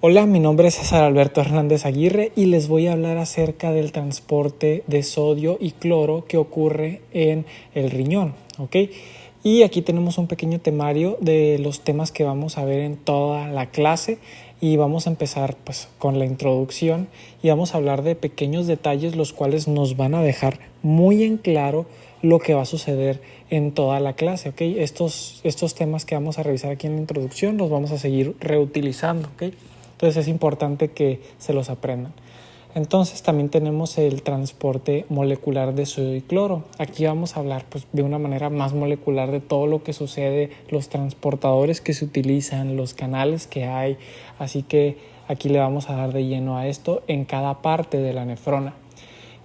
Hola, mi nombre es César Alberto Hernández Aguirre y les voy a hablar acerca del transporte de sodio y cloro que ocurre en el riñón, ¿ok? Y aquí tenemos un pequeño temario de los temas que vamos a ver en toda la clase y vamos a empezar pues con la introducción y vamos a hablar de pequeños detalles los cuales nos van a dejar muy en claro lo que va a suceder en toda la clase, ¿ok? Estos temas que vamos a revisar aquí en la introducción los vamos a seguir reutilizando, ¿ok? Entonces es importante que se los aprendan. Entonces también tenemos el transporte molecular de sodio y cloro. Aquí vamos a hablar pues, de una manera más molecular de todo lo que sucede, los transportadores que se utilizan, los canales que hay. Así que aquí le vamos a dar de lleno a esto en cada parte de la nefrona.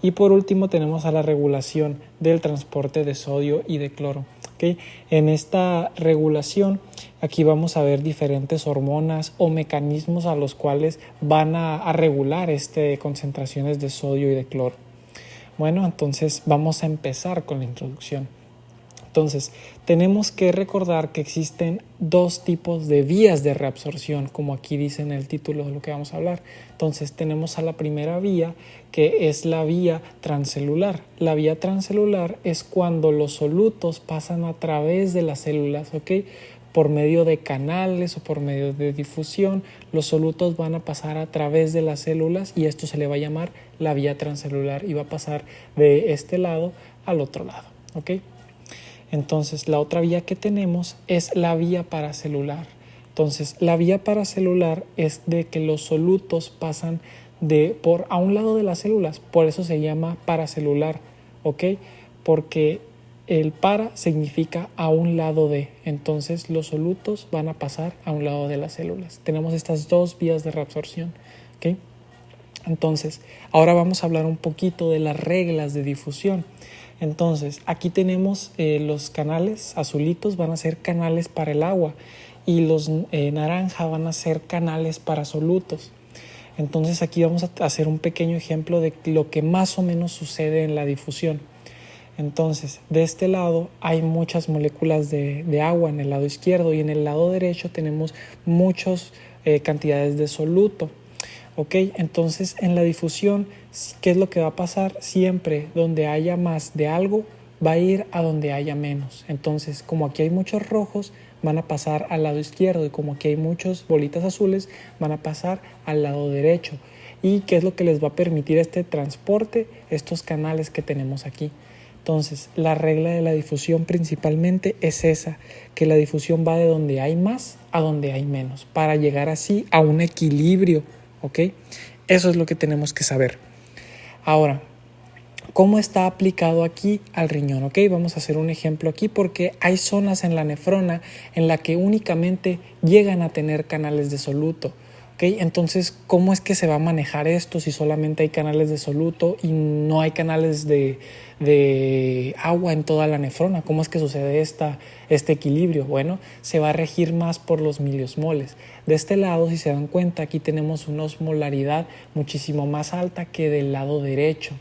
Y por último tenemos a la regulación del transporte de sodio y de cloro. ¿Okay? En esta regulación aquí vamos a ver diferentes hormonas o mecanismos a los cuales van a regular concentraciones de sodio y de cloro. Bueno, entonces vamos a empezar con la introducción. Entonces, tenemos que recordar que existen dos tipos de vías de reabsorción, como aquí dice en el título de lo que vamos a hablar. Entonces, tenemos a la primera vía, que es la vía transcelular. La vía transcelular es cuando los solutos pasan a través de las células, ¿ok? Por medio de canales o por medio de difusión, los solutos van a pasar a través de las células y esto se le va a llamar la vía transcelular y va a pasar de este lado al otro lado, ¿ok? Entonces, la otra vía que tenemos es la vía paracelular. Entonces, la vía paracelular es de que los solutos pasan a un lado de las células, por eso se llama paracelular, ¿ok? Porque el para significa a un lado de, entonces los solutos van a pasar a un lado de las células. Tenemos estas dos vías de reabsorción, ¿ok? Entonces, ahora vamos a hablar un poquito de las reglas de difusión. Entonces, aquí tenemos los canales azulitos van a ser canales para el agua y los naranja van a ser canales para solutos. Entonces, aquí vamos a hacer un pequeño ejemplo de lo que más o menos sucede en la difusión. Entonces, de este lado hay muchas moléculas de agua en el lado izquierdo y en el lado derecho tenemos muchas cantidades de soluto. ¿Ok? Entonces, en la difusión, ¿qué es lo que va a pasar? Siempre donde haya más de algo, va a ir a donde haya menos. Entonces, como aquí hay muchos rojos, van a pasar al lado izquierdo y como aquí hay muchas bolitas azules, van a pasar al lado derecho. ¿Y qué es lo que les va a permitir este transporte? Estos canales que tenemos aquí. Entonces, la regla de la difusión principalmente es esa, que la difusión va de donde hay más a donde hay menos, para llegar así a un equilibrio. ¿Ok? Eso es lo que tenemos que saber. Ahora, ¿cómo está aplicado aquí al riñón? ¿Ok? Vamos a hacer un ejemplo aquí porque hay zonas en la nefrona en la que únicamente llegan a tener canales de soluto. ¿Ok? Entonces, ¿cómo es que se va a manejar esto si solamente hay canales de soluto y no hay canales de agua en toda la nefrona? ¿Cómo es que sucede este equilibrio? Bueno, se va a regir más por los miliosmoles. De este lado, si se dan cuenta, aquí tenemos una osmolaridad muchísimo más alta que del lado derecho.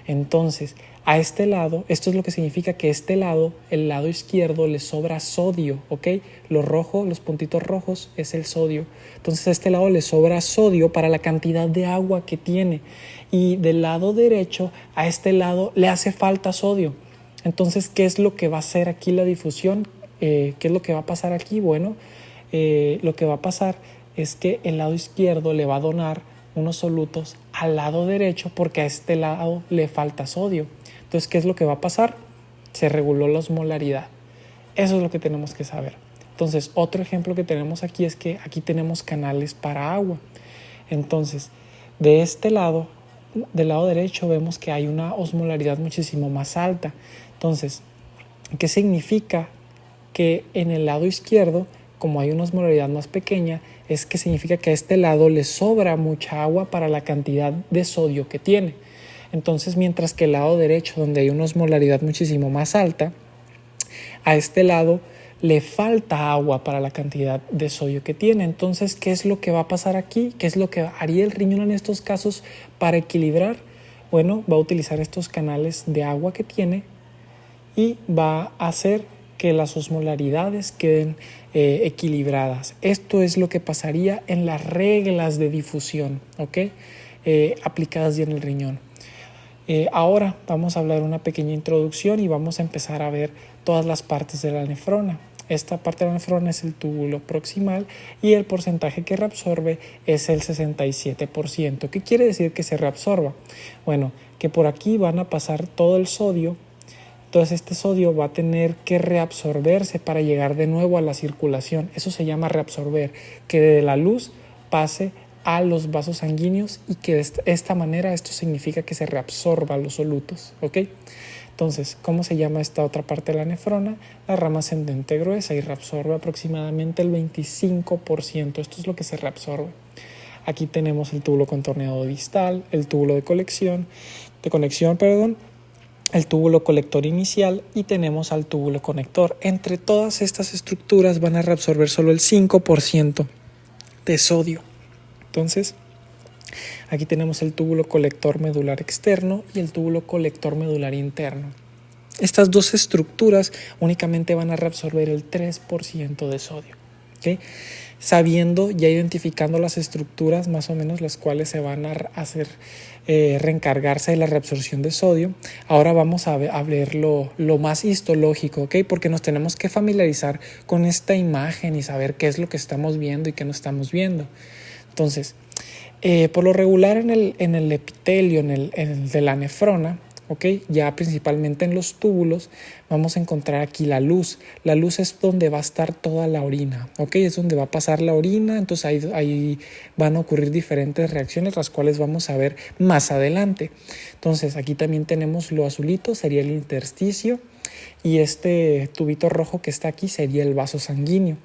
Entonces, a este lado, esto es lo que significa que este lado, el lado izquierdo, le sobra sodio, ¿ok? Lo rojo, los puntitos rojos, es el sodio. Entonces, a este lado le sobra sodio para la cantidad de agua que tiene. Y del lado derecho, a este lado, le hace falta sodio. Entonces, ¿qué es lo que va a hacer aquí la difusión? ¿Qué es lo que va a pasar aquí? Bueno, lo que va a pasar es que el lado izquierdo le va a donar unos solutos al lado derecho porque a este lado le falta sodio. Entonces, ¿qué es lo que va a pasar? Se reguló la osmolaridad. Eso es lo que tenemos que saber. Entonces, otro ejemplo que tenemos aquí es que aquí tenemos canales para agua. Entonces, de este lado, del lado derecho, vemos que hay una osmolaridad muchísimo más alta. Entonces, ¿qué significa? Que en el lado izquierdo, como hay una osmolaridad más pequeña, es que significa que a este lado le sobra mucha agua para la cantidad de sodio que tiene. Entonces, mientras que el lado derecho, donde hay una osmolaridad muchísimo más alta, a este lado le falta agua para la cantidad de sodio que tiene. Entonces, ¿qué es lo que va a pasar aquí? ¿Qué es lo que haría el riñón en estos casos para equilibrar? Bueno, va a utilizar estos canales de agua que tiene y va a hacer que las osmolaridades queden equilibradas. Esto es lo que pasaría en las reglas de difusión, ¿ok? Aplicadas ya en el riñón. Ahora vamos a hablar una pequeña introducción y vamos a empezar a ver todas las partes de la nefrona. Esta parte de la nefrona es el túbulo proximal y el porcentaje que reabsorbe es el 67%. ¿Qué quiere decir que se reabsorba? Bueno, que por aquí van a pasar todo el sodio. Entonces este sodio va a tener que reabsorberse para llegar de nuevo a la circulación. Eso se llama reabsorber, que de la luz pase a los vasos sanguíneos y que de esta manera esto significa que se reabsorba los solutos, ¿ok? Entonces, ¿cómo se llama esta otra parte de la nefrona? La rama ascendente gruesa, y reabsorbe aproximadamente el 25%. Esto es lo que se reabsorbe. Aquí tenemos el túbulo contorneado distal, el túbulo de conexión, el túbulo colector inicial y tenemos al túbulo conector. Entre todas estas estructuras van a reabsorber solo el 5% de sodio. Entonces, aquí tenemos el túbulo colector medular externo y el túbulo colector medular interno. Estas dos estructuras únicamente van a reabsorber el 3% de sodio, ¿okay? Sabiendo, ya identificando las estructuras más o menos las cuales se van a hacer reencargarse de la reabsorción de sodio, ahora vamos a ver lo más histológico, ¿okay? Porque nos tenemos que familiarizar con esta imagen y saber qué es lo que estamos viendo y qué no estamos viendo. Entonces, por lo regular en el epitelio, en el de la nefrona, ¿okay? Ya principalmente en los túbulos, vamos a encontrar aquí la luz. La luz es donde va a estar toda la orina, ¿okay? Es donde va a pasar la orina, entonces ahí van a ocurrir diferentes reacciones, las cuales vamos a ver más adelante. Entonces, aquí también tenemos lo azulito, sería el intersticio, y este tubito rojo que está aquí sería el vaso sanguíneo.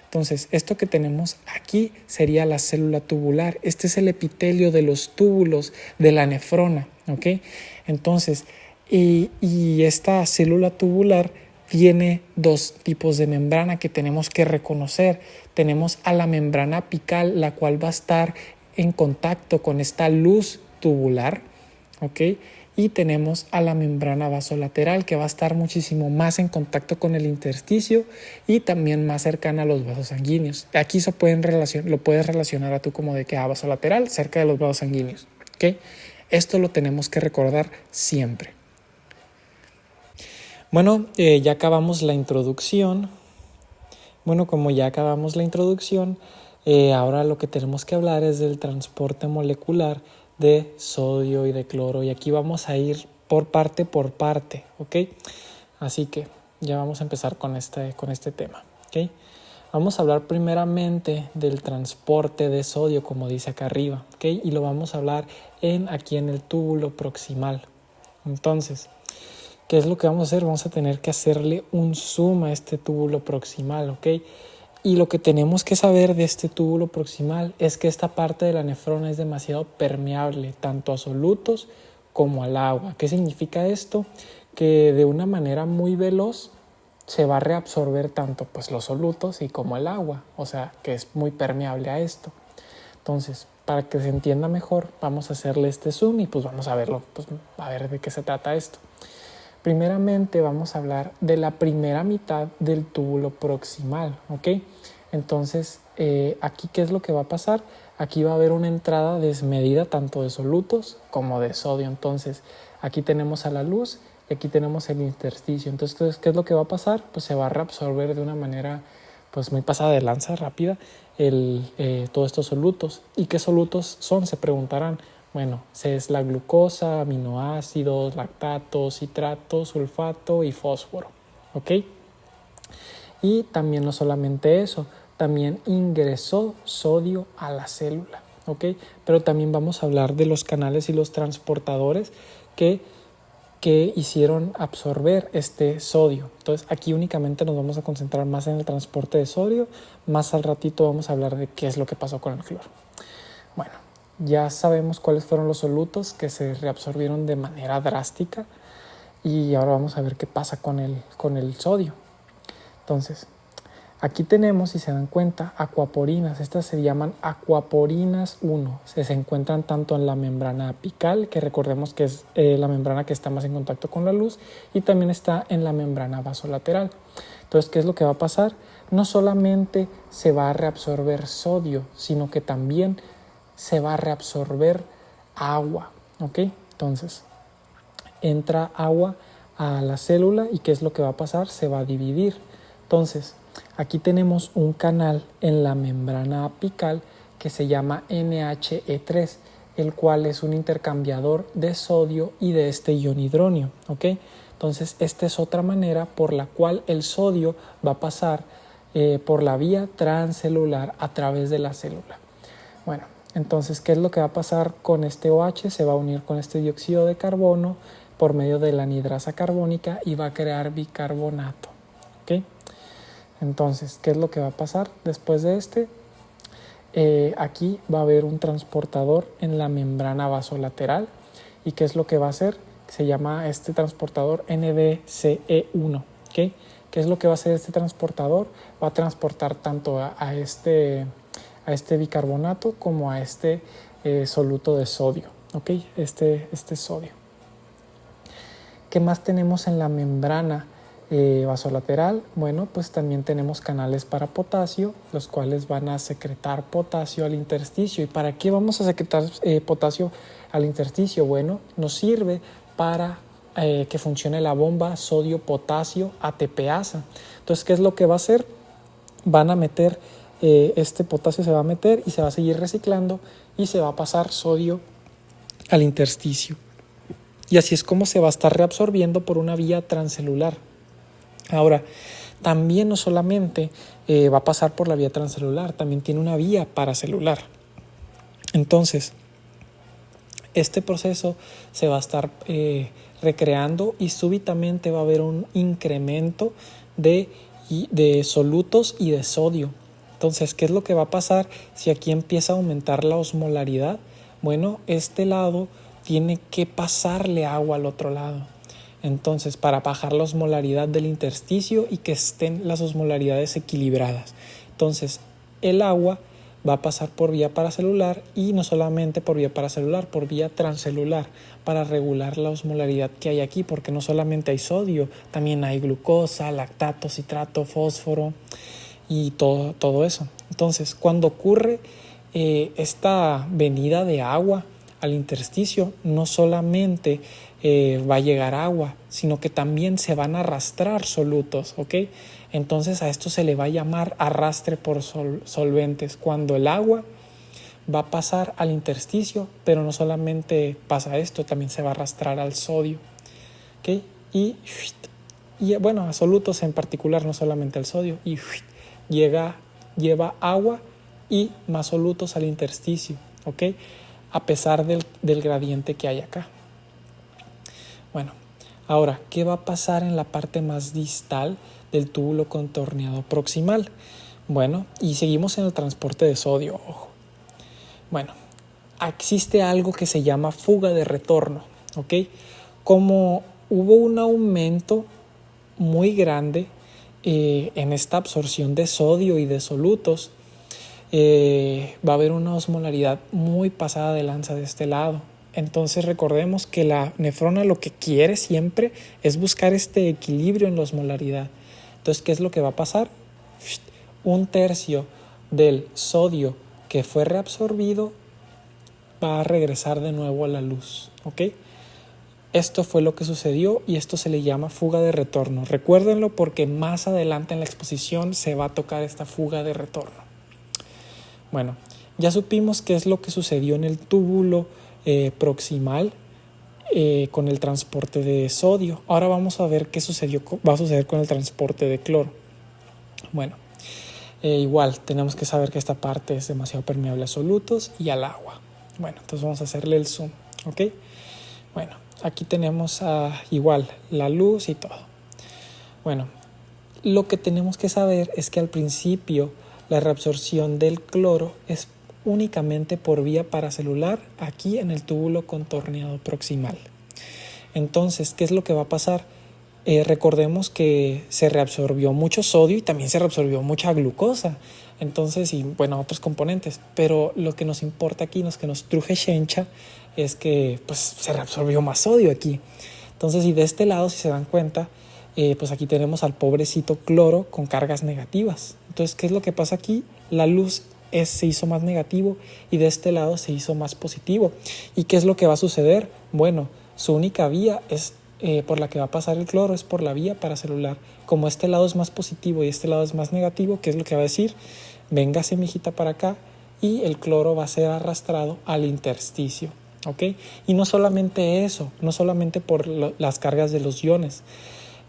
Entonces, esto que tenemos aquí sería la célula tubular. Este es el epitelio de los túbulos de la nefrona, ¿ok? Entonces, y esta célula tubular tiene dos tipos de membrana que tenemos que reconocer. Tenemos a la membrana apical, la cual va a estar en contacto con esta luz tubular, ¿ok? Y tenemos a la membrana vasolateral, que va a estar muchísimo más en contacto con el intersticio y también más cercana a los vasos sanguíneos. Aquí lo puedes relacionar a tú como de que vasolateral, cerca de los vasos sanguíneos, ¿ok? Esto lo tenemos que recordar siempre. Bueno, ya acabamos la introducción. Bueno, como ya acabamos la introducción, ahora lo que tenemos que hablar es del transporte molecular de sodio y de cloro, y aquí vamos a ir por parte, ¿ok? Así que ya vamos a empezar con este tema, ¿ok? Vamos a hablar primeramente del transporte de sodio, como dice acá arriba, ¿ok? Y lo vamos a hablar aquí en el túbulo proximal. Entonces, ¿qué es lo que vamos a hacer? Vamos a tener que hacerle un zoom a este túbulo proximal, ¿ok? Y lo que tenemos que saber de este túbulo proximal es que esta parte de la nefrona es demasiado permeable, tanto a solutos como al agua. ¿Qué significa esto? Que de una manera muy veloz se va a reabsorber tanto pues los solutos y como el agua, o sea que es muy permeable a esto. Entonces, para que se entienda mejor, vamos a hacerle este zoom y pues vamos a verlo, pues a ver de qué se trata esto. Primeramente vamos a hablar de la primera mitad del túbulo proximal, ¿ok? Entonces, aquí, ¿qué es lo que va a pasar? Aquí va a haber una entrada desmedida tanto de solutos como de sodio. Entonces, aquí tenemos a la luz y aquí tenemos el intersticio. Entonces, ¿qué es lo que va a pasar? Pues se va a reabsorber de una manera pues muy pasada de lanza, rápida, todos estos solutos. ¿Y qué solutos son? Se preguntarán. Bueno, es la glucosa, aminoácidos, lactatos, citratos, sulfato y fósforo, ¿ok? Y también no solamente eso, también ingresó sodio a la célula, ¿ok? Pero también vamos a hablar de los canales y los transportadores que hicieron absorber este sodio. Entonces aquí únicamente nos vamos a concentrar más en el transporte de sodio. Más al ratito vamos a hablar de qué es lo que pasó con el cloro. Bueno, ya sabemos cuáles fueron los solutos que se reabsorbieron de manera drástica y ahora vamos a ver qué pasa con el sodio. Entonces, Aquí tenemos, si se dan cuenta, acuaporinas. Estas se llaman acuaporinas 1. Se encuentran tanto en la membrana apical, que recordemos que es la membrana que está más en contacto con la luz, y también está en la membrana vasolateral. Entonces, ¿qué es lo que va a pasar? No solamente se va a reabsorber sodio, sino que también se va a reabsorber agua, ¿ok? Entonces, entra agua a la célula y ¿qué es lo que va a pasar? Se va a dividir. Entonces, aquí tenemos un canal en la membrana apical que se llama NHE3, el cual es un intercambiador de sodio y de este ion hidronio, ¿ok? Entonces, esta es otra manera por la cual el sodio va a pasar por la vía transcelular a través de la célula. Bueno, entonces, ¿qué es lo que va a pasar con este OH? Se va a unir con este dióxido de carbono por medio de la anhidrasa carbónica y va a crear bicarbonato, ¿ok? Entonces, ¿qué es lo que va a pasar después de este? Aquí va a haber un transportador en la membrana vasolateral. ¿Y qué es lo que va a hacer? Se llama este transportador NBCE1. ¿Okay? ¿Qué es lo que va a hacer este transportador? Va a transportar tanto a este bicarbonato como a este soluto de sodio. ¿Okay? Este sodio. ¿Qué más tenemos en la membrana vasolateral? Bueno, pues también tenemos canales para potasio, los cuales van a secretar potasio al intersticio. ¿Y para qué vamos a secretar potasio al intersticio? Bueno, nos sirve para que funcione la bomba sodio-potasio ATPasa. Entonces, ¿qué es lo que va a hacer? Van a meter, este potasio se va a meter y se va a seguir reciclando y se va a pasar sodio al intersticio. Y así es como se va a estar reabsorbiendo por una vía transcelular. Ahora, también no solamente va a pasar por la vía transcelular, también tiene una vía paracelular. Entonces, este proceso se va a estar recreando y súbitamente va a haber un incremento de solutos y de sodio. Entonces, ¿qué es lo que va a pasar si aquí empieza a aumentar la osmolaridad? Bueno, este lado tiene que pasarle agua al otro lado. Entonces, para bajar la osmolaridad del intersticio y que estén las osmolaridades equilibradas. Entonces, el agua va a pasar por vía paracelular y no solamente por vía paracelular, por vía transcelular para regular la osmolaridad que hay aquí, porque no solamente hay sodio, también hay glucosa, lactato, citrato, fósforo y todo eso. Entonces, cuando ocurre esta venida de agua al intersticio, no solamente va a llegar agua, sino que también se van a arrastrar solutos, ¿ok? Entonces a esto se le va a llamar arrastre por solventes, cuando el agua va a pasar al intersticio, pero no solamente pasa esto, también se va a arrastrar al sodio, ¿ok? Y bueno, a solutos en particular, no solamente al sodio, y lleva agua y más solutos al intersticio, ¿ok? A pesar del gradiente que hay acá. Bueno, ahora, ¿qué va a pasar en la parte más distal del túbulo contorneado proximal? Bueno, y seguimos en el transporte de sodio, ojo. Bueno, existe algo que se llama fuga de retorno, ¿ok? Como hubo un aumento muy grande en esta absorción de sodio y de solutos, va a haber una osmolaridad muy pasada de lanza de este lado. Entonces recordemos que la nefrona lo que quiere siempre es buscar este equilibrio en la osmolaridad. Entonces, ¿qué es lo que va a pasar? Un tercio del sodio que fue reabsorbido va a regresar de nuevo a la luz, ¿ok? Esto fue lo que sucedió y esto se le llama fuga de retorno. Recuérdenlo porque más adelante en la exposición se va a tocar esta fuga de retorno. Bueno, ya supimos qué es lo que sucedió en el túbulo proximal con el transporte de sodio. Ahora vamos a ver qué va a suceder con el transporte de cloro. Bueno, igual tenemos que saber que esta parte es demasiado permeable a solutos y al agua. Bueno, entonces vamos a hacerle el zoom, ¿ok? Bueno, aquí tenemos igual la luz y todo. Bueno, lo que tenemos que saber es que al principio la reabsorción del cloro es únicamente por vía paracelular aquí en el túbulo contorneado proximal. Entonces, ¿qué es lo que va a pasar? recordemos que se reabsorbió mucho sodio y también se reabsorbió mucha glucosa. Entonces, y bueno, otros componentes. Pero lo que nos importa aquí, lo que nos truje Shencha, es que pues se reabsorbió más sodio aquí. Entonces, y de este lado, si se dan cuenta, pues aquí tenemos al pobrecito cloro con cargas negativas. Entonces, ¿qué es lo que pasa aquí? La luz se hizo más negativo y de este lado se hizo más positivo. ¿Y qué es lo que va a suceder? Bueno, su única vía es por la que va a pasar el cloro, es por la vía paracelular. Como este lado es más positivo y este lado es más negativo, ¿qué es lo que va a decir? Véngase, mijita, para acá, y el cloro va a ser arrastrado al intersticio. ¿Okay? Y no solamente eso, no solamente por las cargas de los iones,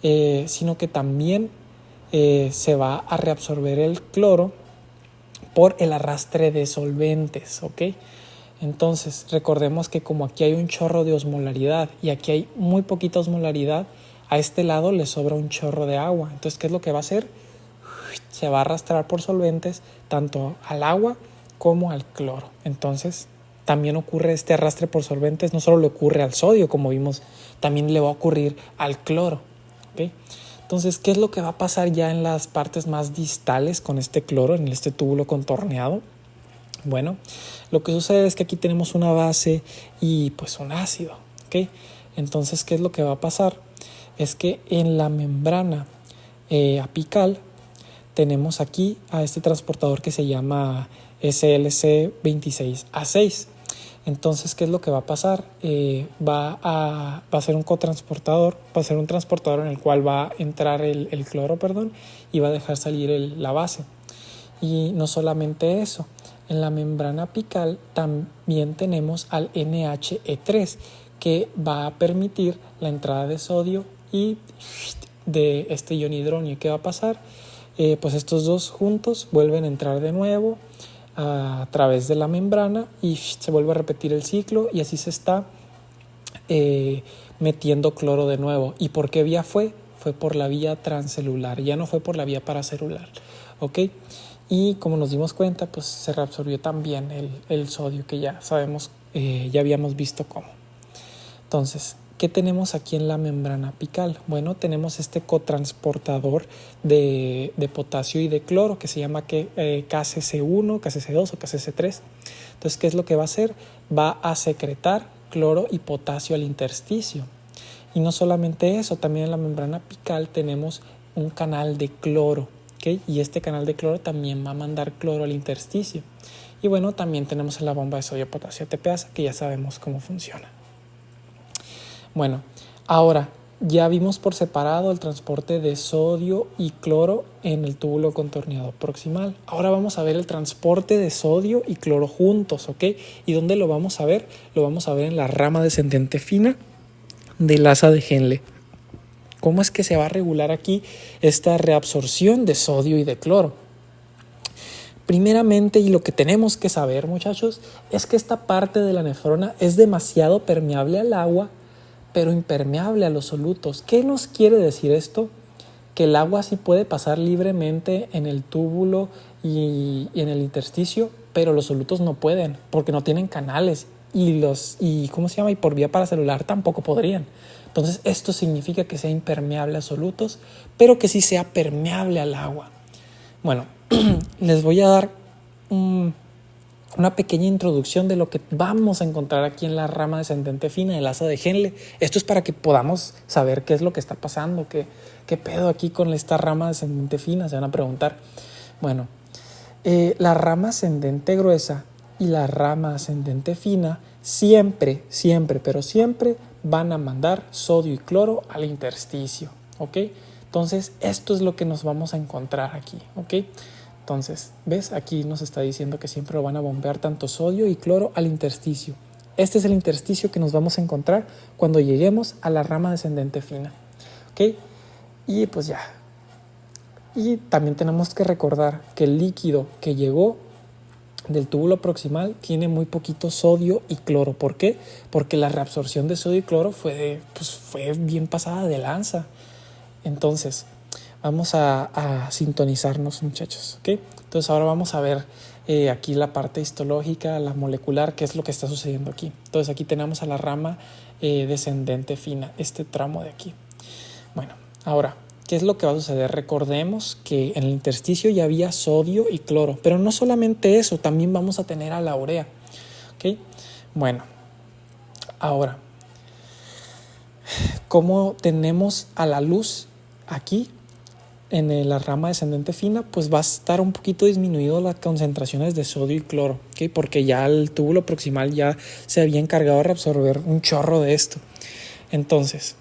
sino que también se va a reabsorber el cloro por el arrastre de solventes. ¿Okay? Entonces, recordemos que como aquí hay un chorro de osmolaridad y aquí hay muy poquita osmolaridad, a este lado le sobra un chorro de agua. Entonces, ¿qué es lo que va a hacer? Se va a arrastrar por solventes tanto al agua como al cloro. Entonces, también ocurre este arrastre por solventes, no solo le ocurre al sodio, como vimos, también le va a ocurrir al cloro. ¿Okay? Entonces, ¿qué es lo que va a pasar ya en las partes más distales con este cloro, en este túbulo contorneado? Bueno, lo que sucede es que aquí tenemos una base y pues un ácido. ¿Okay? Entonces, ¿qué es lo que va a pasar? Es que en la membrana apical tenemos aquí a este transportador que se llama SLC26A6. Entonces, ¿qué es lo que va a pasar? Va a ser un cotransportador, va a ser un transportador en el cual va a entrar el cloro, y va a dejar salir la base. Y no solamente eso, en la membrana apical también tenemos al NHE3, que va a permitir la entrada de sodio y de este ion hidronio. ¿Qué va a pasar? Pues estos dos juntos vuelven a entrar de nuevo a través de la membrana y se vuelve a repetir el ciclo y así se está metiendo cloro de nuevo. ¿Y por qué vía fue? Fue por la vía transcelular, ya no fue por la vía paracelular. ¿Ok? Y como nos dimos cuenta, pues se reabsorbió también el sodio, que ya sabemos, ya habíamos visto cómo. Entonces, ¿qué tenemos aquí en la membrana apical? Bueno, tenemos este cotransportador de potasio y de cloro que se llama KCC1, KCC2 o KCC3. Entonces, ¿qué es lo que va a hacer? Va a secretar cloro y potasio al intersticio. Y no solamente eso, también en la membrana apical tenemos un canal de cloro, ¿okay? Y este canal de cloro también va a mandar cloro al intersticio. Y bueno, también tenemos la bomba de sodio potasio ATPasa, que ya sabemos cómo funciona. Bueno, ahora ya vimos por separado el transporte de sodio y cloro en el túbulo contorneado proximal. Ahora vamos a ver el transporte de sodio y cloro juntos, ¿ok? ¿Y dónde lo vamos a ver? Lo vamos a ver en la rama descendente fina del asa de Henle. ¿Cómo es que se va a regular aquí esta reabsorción de sodio y de cloro? Primeramente, y lo que tenemos que saber, muchachos, es que esta parte de la nefrona es demasiado permeable al agua, pero impermeable a los solutos. ¿Qué nos quiere decir esto? Que el agua sí puede pasar libremente en el túbulo y en el intersticio, pero los solutos no pueden, porque no tienen canales, y por vía paracelular tampoco podrían. Entonces, esto significa que sea impermeable a solutos, pero que sí sea permeable al agua. Bueno, les voy a dar una pequeña introducción de lo que vamos a encontrar aquí en la rama descendente fina del asa de Henle. Esto es para que podamos saber qué es lo que está pasando, qué pedo aquí con esta rama descendente fina, se van a preguntar. Bueno, la rama ascendente gruesa y la rama ascendente fina siempre van a mandar sodio y cloro al intersticio, ¿ok? Entonces, esto es lo que nos vamos a encontrar aquí, ¿ok? Entonces, ¿ves? Aquí nos está diciendo que siempre lo van a bombear tanto sodio y cloro al intersticio. Este es el intersticio que nos vamos a encontrar cuando lleguemos a la rama descendente fina, ¿ok? Y pues ya. Y también tenemos que recordar que el líquido que llegó del túbulo proximal tiene muy poquito sodio y cloro. ¿Por qué? Porque la reabsorción de sodio y cloro fue bien pasada de lanza. Entonces, vamos a sintonizarnos, muchachos, ¿ok? Entonces ahora vamos a ver aquí la parte histológica, la molecular, qué es lo que está sucediendo aquí. Entonces aquí tenemos a la rama descendente fina, este tramo de aquí. Bueno, Ahora, ¿qué es lo que va a suceder? Recordemos que en el intersticio ya había sodio y cloro, pero no solamente eso, también vamos a tener a la urea. ¿Ok? Bueno, ahora, ¿cómo tenemos a la luz aquí en la rama descendente fina? Pues va a estar un poquito disminuido las concentraciones de sodio y cloro, ¿ok? Porque ya el túbulo proximal ya se había encargado de reabsorber un chorro de esto. Entonces,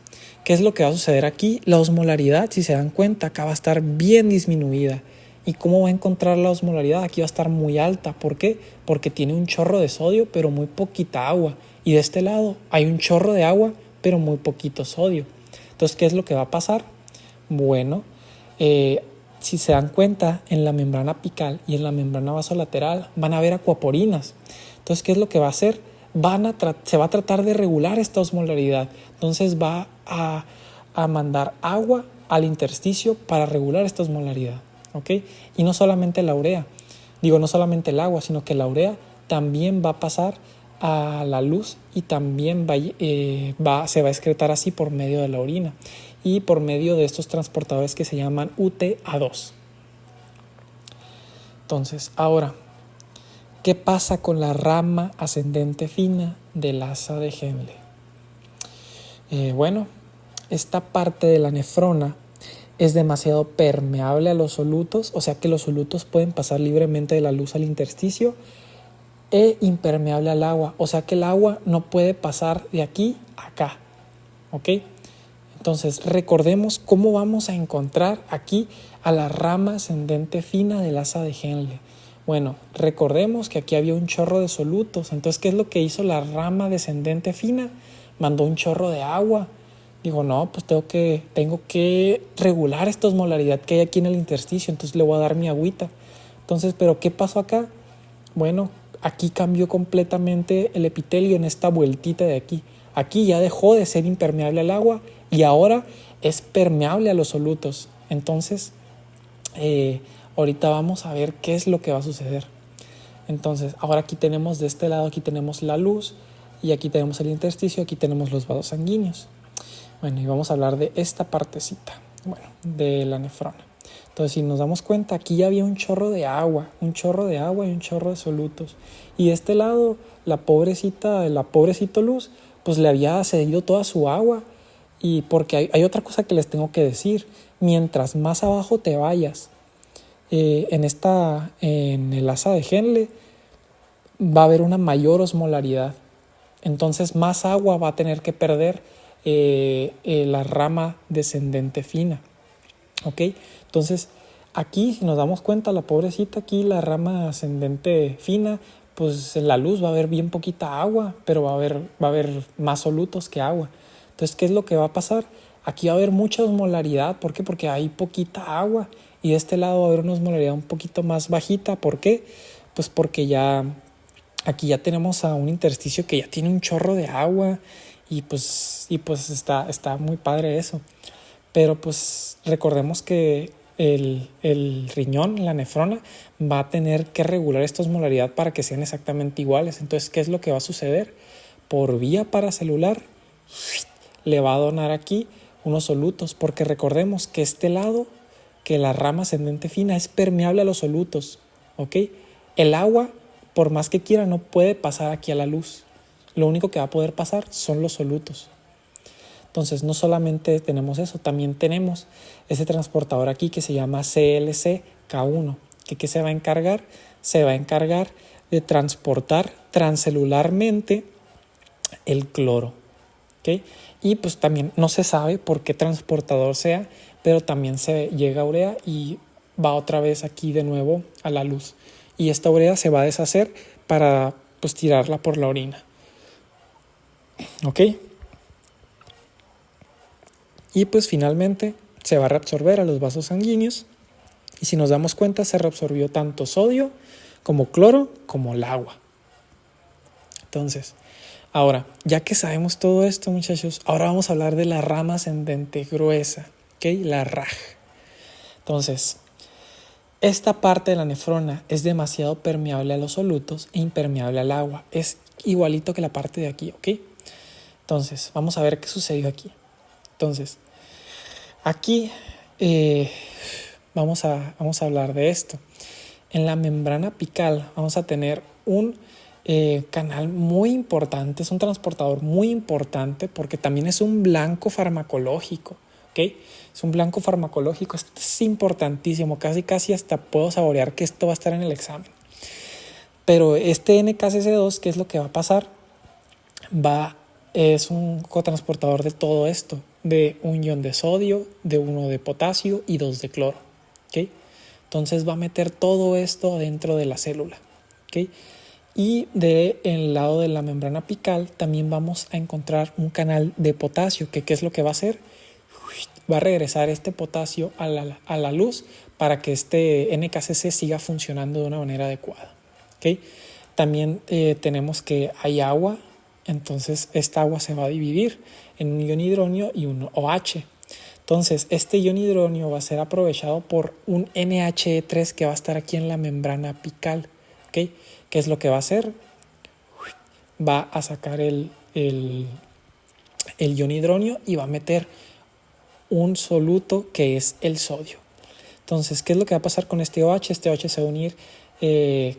¿qué es lo que va a suceder aquí? La osmolaridad, si se dan cuenta, acá va a estar bien disminuida. ¿Y cómo va a encontrar la osmolaridad? Aquí va a estar muy alta. ¿Por qué? Porque tiene un chorro de sodio, pero muy poquita agua. Y de este lado hay un chorro de agua, pero muy poquito sodio. Entonces, ¿qué es lo que va a pasar? Bueno, si se dan cuenta, en la membrana apical y en la membrana vasolateral van a haber acuaporinas. Entonces, ¿qué es lo que va a hacer? Se va a tratar de regular esta osmolaridad. Entonces va a mandar agua al intersticio para regular esta osmolaridad. ¿Ok? Y no solamente la urea, no solamente el agua, sino que la urea también va a pasar a la luz y también se va a excretar así por medio de la orina y por medio de estos transportadores que se llaman UTA2. Entonces, ahora, ¿qué pasa con la rama ascendente fina del asa de Henle? Bueno, esta parte de la nefrona es demasiado permeable a los solutos, o sea que los solutos pueden pasar libremente de la luz al intersticio, e impermeable al agua, o sea que el agua no puede pasar de aquí a acá. ¿Ok? Entonces recordemos cómo vamos a encontrar aquí a la rama ascendente fina del asa de Henle. Bueno, recordemos que aquí había un chorro de solutos. Entonces, ¿qué es lo que hizo la rama descendente fina? Mandó un chorro de agua. Digo, no, pues tengo que regular esta osmolaridad que hay aquí en el intersticio. Entonces le voy a dar mi agüita. Entonces, ¿pero qué pasó acá? Bueno, aquí cambió completamente el epitelio en esta vueltita de aquí. Aquí ya dejó de ser impermeable al agua y ahora es permeable a los solutos. Entonces, ahorita vamos a ver qué es lo que va a suceder. Entonces, ahora aquí tenemos de este lado, aquí tenemos la luz y aquí tenemos el intersticio, aquí tenemos los vasos sanguíneos. Bueno, y vamos a hablar de esta partecita, de la nefrona. Entonces, si nos damos cuenta, aquí ya había un chorro de agua y un chorro de solutos. Y de este lado, la pobrecito Luz, pues le había cedido toda su agua. Y porque hay otra cosa que les tengo que decir. Mientras más abajo te vayas, en el asa de Henle, va a haber una mayor osmolaridad. Entonces, más agua va a tener que perder la rama descendente fina. ¿Ok? Entonces, aquí, si nos damos cuenta, la pobrecita aquí, la rama ascendente fina, pues en la luz va a haber bien poquita agua, pero va a haber más solutos que agua. Entonces, ¿qué es lo que va a pasar? Aquí va a haber mucha osmolaridad. ¿Por qué? Porque hay poquita agua. Y de este lado va a haber una osmolaridad un poquito más bajita. ¿Por qué? Pues porque aquí ya tenemos a un intersticio que ya tiene un chorro de agua. Y pues está muy padre eso. Pero pues recordemos que el riñón, la nefrona, va a tener que regular esta osmolaridad para que sean exactamente iguales. Entonces, ¿qué es lo que va a suceder? Por vía paracelular le va a donar aquí unos solutos, porque recordemos que este lado, que la rama ascendente fina, es permeable a los solutos. ¿Ok? El agua, por más que quiera, no puede pasar aquí a la luz. Lo único que va a poder pasar son los solutos. Entonces, no solamente tenemos eso, también tenemos ese transportador aquí que se llama CLC-K1. ¿Qué se va a encargar? Se va a encargar de transportar transcelularmente el cloro. ¿Okay? Y pues también no se sabe por qué transportador sea, pero también se llega a urea y va otra vez aquí de nuevo a la luz. Y esta urea se va a deshacer para pues tirarla por la orina. ¿Ok? Y pues finalmente se va a reabsorber a los vasos sanguíneos y si nos damos cuenta se reabsorbió tanto sodio como cloro como el agua. Entonces, ahora, ya que sabemos todo esto, muchachos, ahora vamos a hablar de la rama ascendente gruesa, ¿ok? La RAG. Entonces, esta parte de la nefrona es demasiado permeable a los solutos e impermeable al agua. Es igualito que la parte de aquí, ¿ok? Entonces, vamos a ver qué sucedió aquí. Entonces, Aquí vamos a hablar de esto. En la membrana apical vamos a tener un canal muy importante, es un transportador muy importante porque también es un blanco farmacológico, ¿ok? Es un blanco farmacológico, esto es importantísimo, casi hasta puedo saborear que esto va a estar en el examen. Pero este NKCC2, ¿qué es lo que va a pasar? Es un cotransportador de todo esto, de un ion de sodio, de 1 de potasio y 2 de cloro, ¿ok? Entonces va a meter todo esto dentro de la célula, ¿ok? Y del lado de la membrana apical también vamos a encontrar un canal de potasio, que ¿qué es lo que va a hacer? Va a regresar este potasio a la luz para que este NKCC siga funcionando de una manera adecuada, ¿ok? También tenemos que hay agua, entonces esta agua se va a dividir en un ion hidronio y un OH. Entonces este ion hidronio va a ser aprovechado por un NHE3 que va a estar aquí en la membrana apical, ¿ok? ¿Qué es lo que va a hacer? Va a sacar el ion hidronio y va a meter un soluto que es el sodio. Entonces, ¿qué es lo que va a pasar con este OH? Este OH se va a unir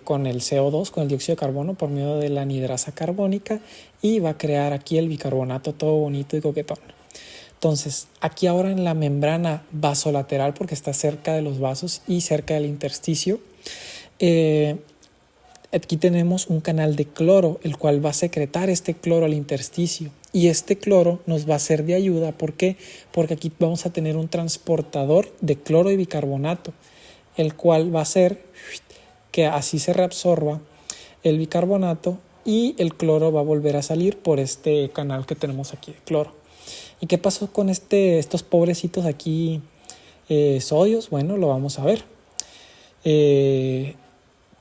con el CO2, con el dióxido de carbono por medio de la anidrasa carbónica y va a crear aquí el bicarbonato todo bonito y coquetón. Entonces, aquí ahora en la membrana vasolateral, porque está cerca de los vasos y cerca del intersticio, aquí tenemos un canal de cloro, el cual va a secretar este cloro al intersticio. Y este cloro nos va a ser de ayuda. ¿Por qué? Porque aquí vamos a tener un transportador de cloro y bicarbonato, el cual va a hacer que así se reabsorba el bicarbonato y el cloro va a volver a salir por este canal que tenemos aquí de cloro. ¿Y qué pasó con estos pobrecitos aquí sodios? Bueno, lo vamos a ver.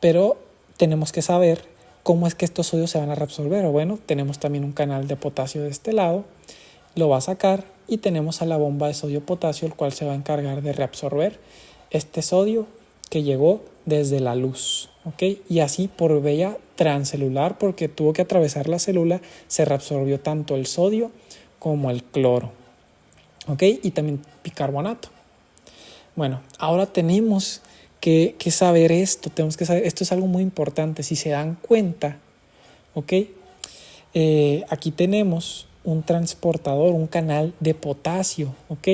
Pero tenemos que saber cómo es que estos sodios se van a reabsorber. Bueno, tenemos también un canal de potasio de este lado, lo va a sacar y tenemos a la bomba de sodio-potasio, el cual se va a encargar de reabsorber este sodio que llegó desde la luz, ¿ok? Y así por vía transcelular, porque tuvo que atravesar la célula, se reabsorbió tanto el sodio como el cloro, ¿ok? Y también bicarbonato. Bueno, ahora tenemos que saber esto, tenemos que saber, esto es algo muy importante, si se dan cuenta, ¿ok? Aquí tenemos un transportador, un canal de potasio, ¿ok?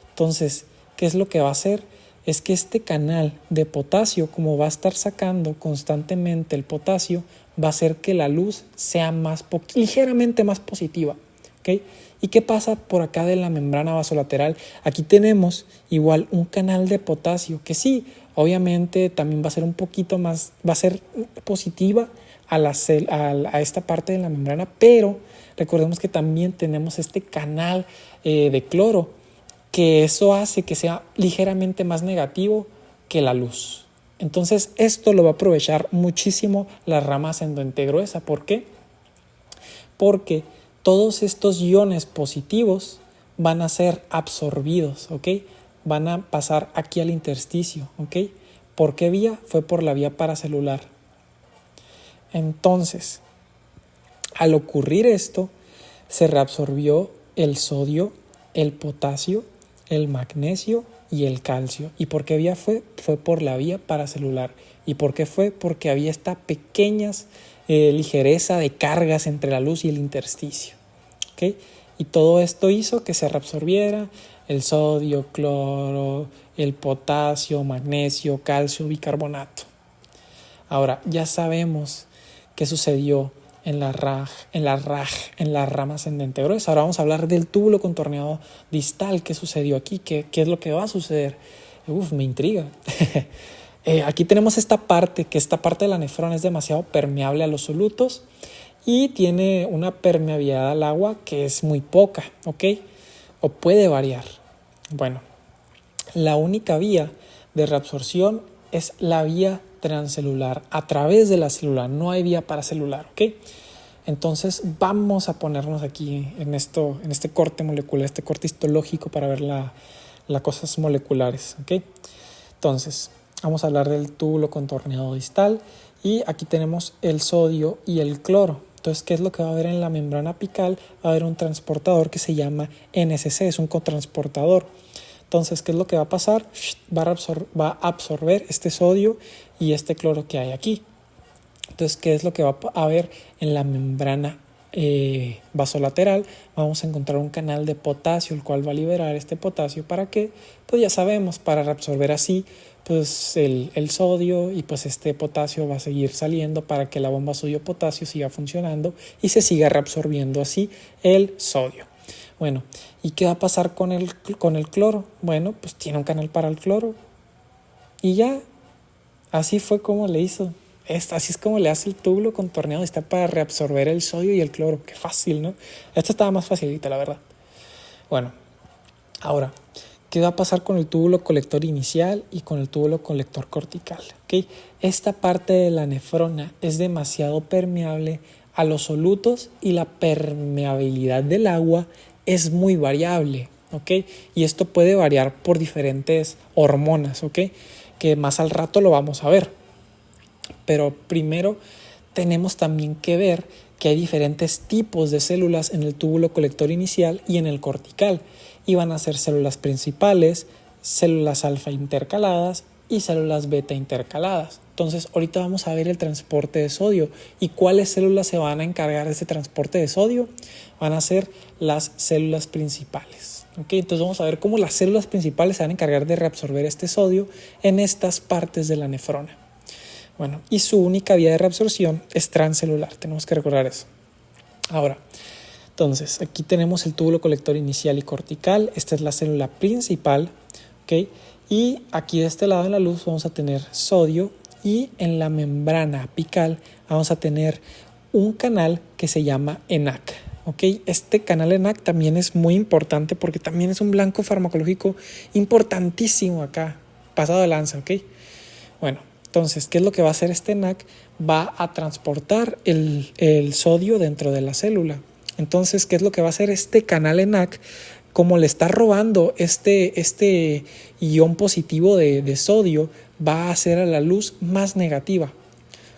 Entonces, ¿qué es lo que va a hacer? Es que este canal de potasio, como va a estar sacando constantemente el potasio, va a hacer que la luz sea ligeramente más positiva, ¿ok? ¿Y qué pasa por acá de la membrana vasolateral? Aquí tenemos igual un canal de potasio que sí, obviamente también va a ser un poquito más, va a ser positiva a esta parte de la membrana, pero recordemos que también tenemos este canal de cloro, que eso hace que sea ligeramente más negativo que la luz. Entonces esto lo va a aprovechar muchísimo la rama ascendente gruesa. ¿Por qué? Porque todos estos iones positivos van a ser absorbidos, ¿ok? Van a pasar aquí al intersticio, ¿ok? ¿Por qué vía? Fue por la vía paracelular. Entonces, al ocurrir esto, se reabsorbió el sodio, el potasio, el magnesio y el calcio. ¿Y por qué vía fue? Fue por la vía paracelular. ¿Y por qué fue? Porque había esta pequeña ligereza de cargas entre la luz y el intersticio, ¿okay? Y todo esto hizo que se reabsorbiera el sodio, cloro, el potasio, magnesio, calcio, bicarbonato. Ahora, ya sabemos qué sucedió en la rama ascendente gruesa. Ahora vamos a hablar del túbulo contorneado distal. ¿Qué sucedió aquí? ¿Qué es lo que va a suceder? Me intriga. Aquí tenemos esta parte de la nefrona es demasiado permeable a los solutos y tiene una permeabilidad al agua que es muy poca, ¿ok? O puede variar. Bueno, la única vía de reabsorción es la vía transcelular, a través de la célula, no hay vía paracelular, ¿ok? Entonces vamos a ponernos aquí en este corte molecular, este corte histológico para ver las cosas moleculares, ¿ok? Entonces, vamos a hablar del túbulo contorneado distal y aquí tenemos el sodio y el cloro. Entonces, ¿qué es lo que va a haber en la membrana apical? Va a haber un transportador que se llama NCC, es un cotransportador. Entonces, ¿qué es lo que va a pasar? Va a absorber este sodio y este cloro que hay aquí. Entonces, ¿qué es lo que va a haber en la membrana vasolateral? Vamos a encontrar un canal de potasio, el cual va a liberar este potasio. ¿Para qué? Pues ya sabemos, para reabsorber así pues el sodio, y pues este potasio va a seguir saliendo para que la bomba sodio-potasio siga funcionando y se siga reabsorbiendo así el sodio. Bueno, ¿y qué va a pasar con el cloro? Bueno, pues tiene un canal para el cloro y ya, así fue como le hizo. Así es como le hace el túbulo contorneado, está para reabsorber el sodio y el cloro. Qué fácil, ¿no? Esta estaba más facilita, la verdad. Bueno, ahora, ¿qué va a pasar con el túbulo colector inicial y con el túbulo colector cortical? ¿Okay? Esta parte de la nefrona es demasiado permeable a los solutos y la permeabilidad del agua es muy variable, ¿ok? Y esto puede variar por diferentes hormonas, ¿ok? Que más al rato lo vamos a ver. Pero primero tenemos también que ver que hay diferentes tipos de células en el túbulo colector inicial y en el cortical. Y van a ser células principales, células alfa intercaladas y células beta intercaladas. Entonces, ahorita vamos a ver el transporte de sodio. ¿Y cuáles células se van a encargar de este transporte de sodio? Van a ser las células principales. ¿Okay? Entonces vamos a ver cómo las células principales se van a encargar de reabsorber este sodio en estas partes de la nefrona. Bueno, y su única vía de reabsorción es transcelular. Tenemos que recordar eso. Ahora, entonces, aquí tenemos el túbulo colector inicial y cortical. Esta es la célula principal, ¿ok? Y aquí de este lado en la luz vamos a tener sodio, y en la membrana apical vamos a tener un canal que se llama ENaC, ¿ok? Este canal ENaC también es muy importante porque también es un blanco farmacológico importantísimo acá, pasado de lanza, ¿ok? Bueno, entonces, ¿qué es lo que va a hacer este ENaC? Va a transportar el sodio dentro de la célula. Entonces, ¿qué es lo que va a hacer este canal ENaC? Como le está robando este ion positivo de sodio, va a hacer a la luz más negativa,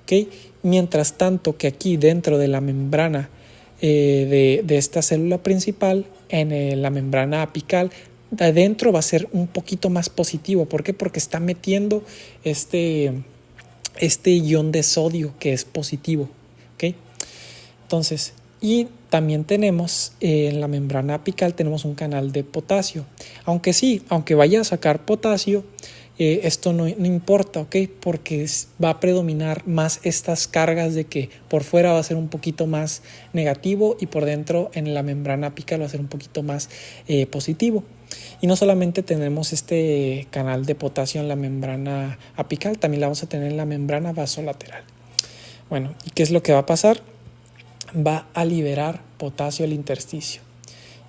¿okay? Mientras tanto que aquí dentro de la membrana de esta célula principal, en la membrana apical, de adentro va a ser un poquito más positivo. ¿Por qué? Porque está metiendo este ion de sodio que es positivo, ¿okay? Entonces, y también tenemos en la membrana apical tenemos un canal de potasio. Aunque vaya a sacar potasio, esto no importa, ¿ok? Porque va a predominar más estas cargas de que por fuera va a ser un poquito más negativo y por dentro en la membrana apical va a ser un poquito más positivo. Y no solamente tenemos este canal de potasio en la membrana apical, también la vamos a tener en la membrana vasolateral. Bueno, ¿y qué es lo que va a pasar? Va a liberar potasio al intersticio.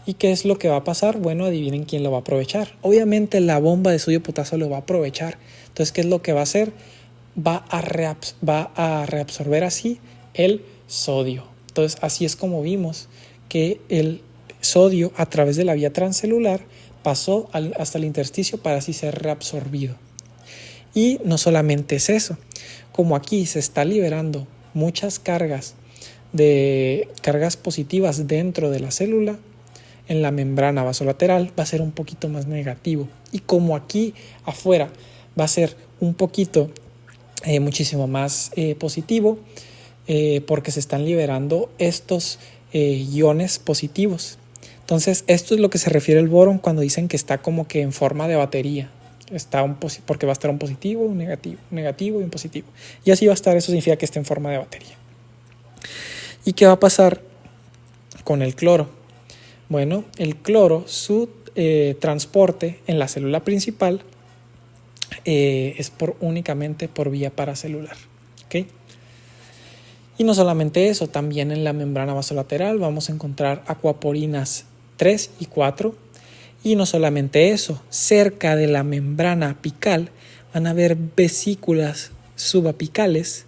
¿Y qué es lo que va a pasar? Bueno, adivinen quién lo va a aprovechar. Obviamente la bomba de sodio-potasio lo va a aprovechar. Entonces, ¿qué es lo que va a hacer? Va a reabsorber así el sodio. Entonces, así es como vimos que el sodio a través de la vía transcelular pasó hasta el intersticio para así ser reabsorbido. Y no solamente es eso. Como aquí se está liberando muchas cargas positivas dentro de la célula, en la membrana vasolateral va a ser un poquito más negativo. Y como aquí afuera va a ser un poquito muchísimo más positivo, porque se están liberando estos iones positivos. Entonces, esto es lo que se refiere el borón cuando dicen que está como que en forma de batería. Porque va a estar un positivo, un negativo y un positivo. Y así va a estar, eso significa que está en forma de batería. ¿Y qué va a pasar con el cloro? Bueno, el cloro, su transporte en la célula principal es únicamente por vía paracelular, ¿okay? Y no solamente eso, también en la membrana vasolateral vamos a encontrar acuaporinas 3 y 4. Y no solamente eso, cerca de la membrana apical van a haber vesículas subapicales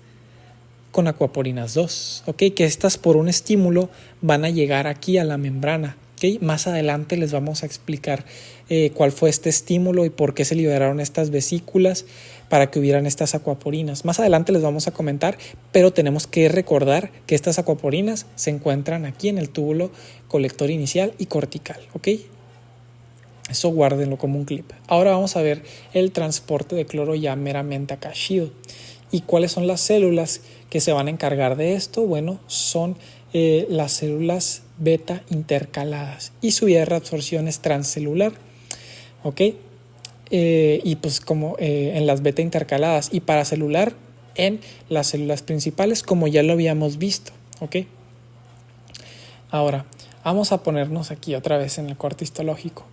con acuaporinas 2, ¿okay? Que estas por un estímulo van a llegar aquí a la membrana, ¿okay? Más adelante les vamos a explicar cuál fue este estímulo y por qué se liberaron estas vesículas para que hubieran estas acuaporinas. Más adelante les vamos a comentar, pero tenemos que recordar que estas acuaporinas se encuentran aquí en el túbulo colector inicial y cortical, ¿okay? Eso guárdenlo como un clip. Ahora vamos a ver el transporte de cloro ya meramente acá chido. ¿Y cuáles son las células que se van a encargar de esto? Bueno, son las células beta intercaladas y su vía de reabsorción es transcelular. ¿Ok? Y pues como en las beta intercaladas y paracelular en las células principales, como ya lo habíamos visto. ¿Ok? Ahora, vamos a ponernos aquí otra vez en el corte histológico.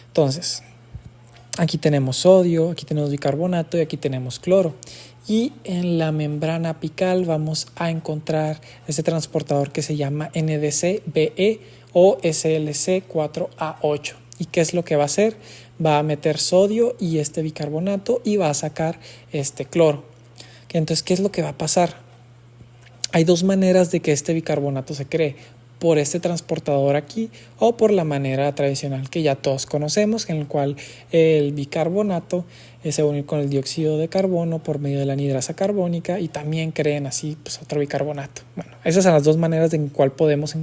Entonces, aquí tenemos sodio, aquí tenemos bicarbonato y aquí tenemos cloro. Y en la membrana apical vamos a encontrar este transportador que se llama NDC-BE o SLC4A8. ¿Y qué es lo que va a hacer? Va a meter sodio y este bicarbonato y va a sacar este cloro. Entonces, ¿qué es lo que va a pasar? Hay dos maneras de que este bicarbonato se cree: por este transportador aquí o por la manera tradicional que ya todos conocemos, en el cual el bicarbonato se va a unir con el dióxido de carbono por medio de la anhidrasa carbónica y también creen así pues otro bicarbonato. Bueno, esas son las dos maneras en cual podemos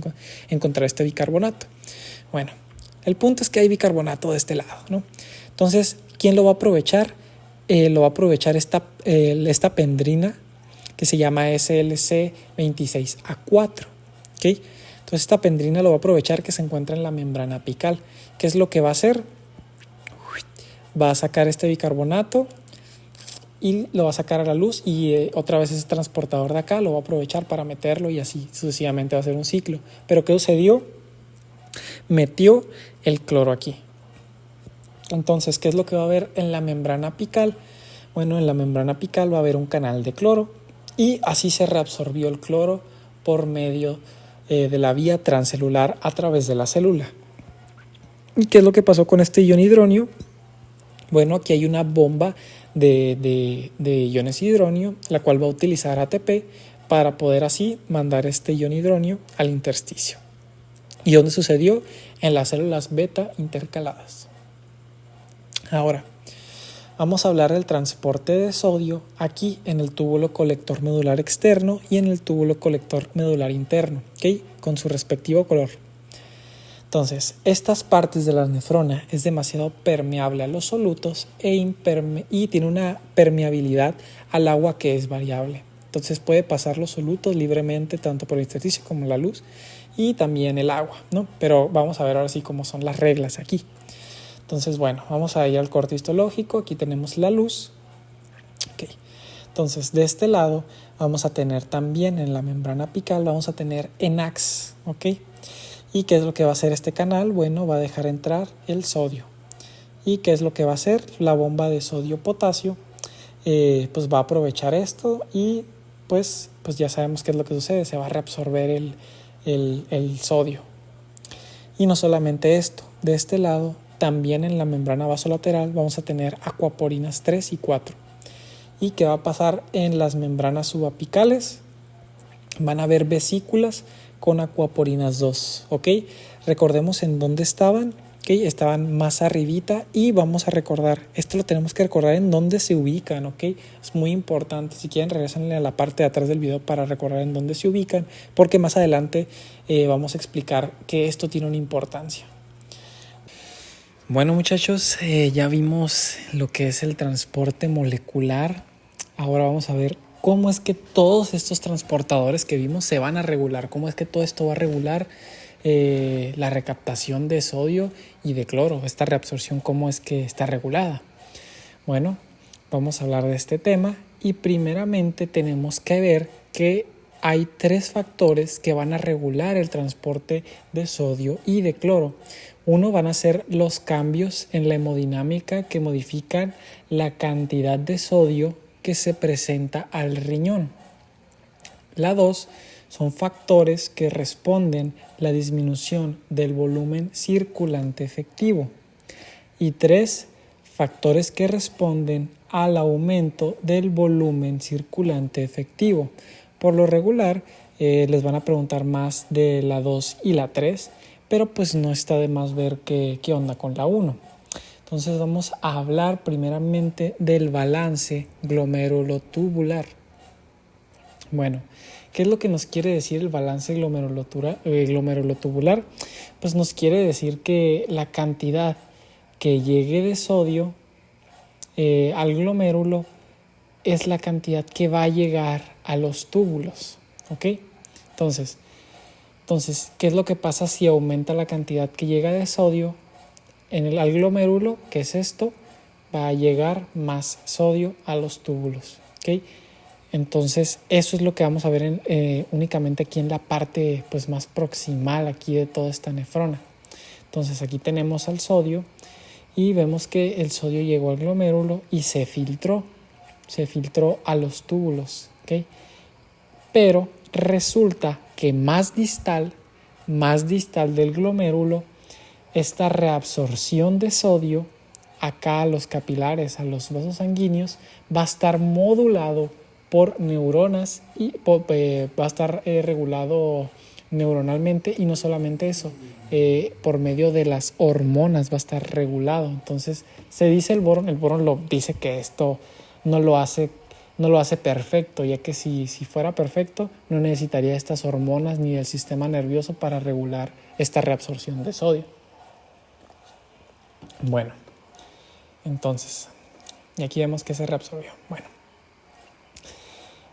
encontrar este bicarbonato. Bueno, el punto es que hay bicarbonato de este lado, ¿no? Entonces, ¿quién lo va a aprovechar? Lo va a aprovechar esta pendrina que se llama SLC26A4, ¿ok? Entonces esta pendrina lo va a aprovechar que se encuentra en la membrana apical. ¿Qué es lo que va a hacer? Va a sacar este bicarbonato y lo va a sacar a la luz y otra vez ese transportador de acá lo va a aprovechar para meterlo y así sucesivamente va a ser un ciclo. ¿Pero qué sucedió? Metió el cloro aquí. Entonces, ¿qué es lo que va a haber en la membrana apical? Bueno, en la membrana apical va a haber un canal de cloro y así se reabsorbió el cloro por medio de la vía transcelular a través de la célula. ¿Y qué es lo que pasó con este ion hidronio? Bueno, aquí hay una bomba de iones hidronio, la cual va a utilizar ATP para poder así mandar este ion hidronio al intersticio. ¿Y dónde sucedió? En las células beta intercaladas. Ahora, vamos a hablar del transporte de sodio aquí en el túbulo colector medular externo y en el túbulo colector medular interno, ¿ok? Con su respectivo color. Entonces, estas partes de la nefrona es demasiado permeable a los solutos y tiene una permeabilidad al agua que es variable. Entonces puede pasar los solutos libremente tanto por el intersticio como la luz y también el agua, ¿no? Pero vamos a ver ahora sí cómo son las reglas aquí. Entonces, bueno, vamos a ir al corte histológico. Aquí tenemos la luz. Okay. Entonces, de este lado vamos a tener también en la membrana apical, vamos a tener ENAX, ¿ok? ¿Y qué es lo que va a hacer este canal? Bueno, va a dejar entrar el sodio. ¿Y qué es lo que va a hacer? La bomba de sodio-potasio, pues va a aprovechar esto y pues ya sabemos qué es lo que sucede, se va a reabsorber el sodio. Y no solamente esto, de este lado también en la membrana vasolateral vamos a tener acuaporinas 3 y 4. ¿Y qué va a pasar en las membranas subapicales? Van a haber vesículas con acuaporinas 2, ¿ok? Recordemos en dónde estaban, ¿ok? Estaban más arribita y vamos a recordar, esto lo tenemos que recordar en dónde se ubican, ¿ok? Es muy importante, si quieren regresenle a la parte de atrás del video para recordar en dónde se ubican, porque más adelante vamos a explicar que esto tiene una importancia. Bueno muchachos, ya vimos lo que es el transporte molecular. Ahora vamos a ver cómo es que todos estos transportadores que vimos se van a regular, cómo es que todo esto va a regular la recaptación de sodio y de cloro, esta reabsorción, cómo es que está regulada. Bueno, vamos a hablar de este tema y primeramente tenemos que ver que hay 3 factores que van a regular el transporte de sodio y de cloro. Uno van a ser los cambios en la hemodinámica que modifican la cantidad de sodio que se presenta al riñón. La 2 son factores que responden la disminución del volumen circulante efectivo. Y 3 factores que responden al aumento del volumen circulante efectivo. Por lo regular les van a preguntar más de la 2 y la 3, pero pues no está de más ver qué onda con la 1. Entonces vamos a hablar primeramente del balance glomerulotubular. Bueno, ¿qué es lo que nos quiere decir el balance glomerulotubular? Pues nos quiere decir que la cantidad que llegue de sodio al glomérulo es la cantidad que va a llegar a los túbulos, ¿ok? Entonces, ¿qué es lo que pasa si aumenta la cantidad que llega de sodio al glomérulo? ¿Qué es esto? Va a llegar más sodio a los túbulos, ¿ok? Entonces, eso es lo que vamos a ver únicamente aquí en la parte pues, más proximal aquí de toda esta nefrona. Entonces, aquí tenemos al sodio y vemos que el sodio llegó al glomérulo y se filtró a los túbulos, ¿ok? Pero resulta que más distal del glomérulo, esta reabsorción de sodio acá a los capilares, a los vasos sanguíneos, va a estar modulado por neuronas y va a estar regulado neuronalmente, y no solamente eso, por medio de las hormonas va a estar regulado. Entonces se dice el boron lo dice que esto no lo hace perfecto, ya que si fuera perfecto no necesitaría estas hormonas ni el sistema nervioso para regular esta reabsorción de sodio. Bueno, entonces, y aquí vemos que se reabsorbió. Bueno,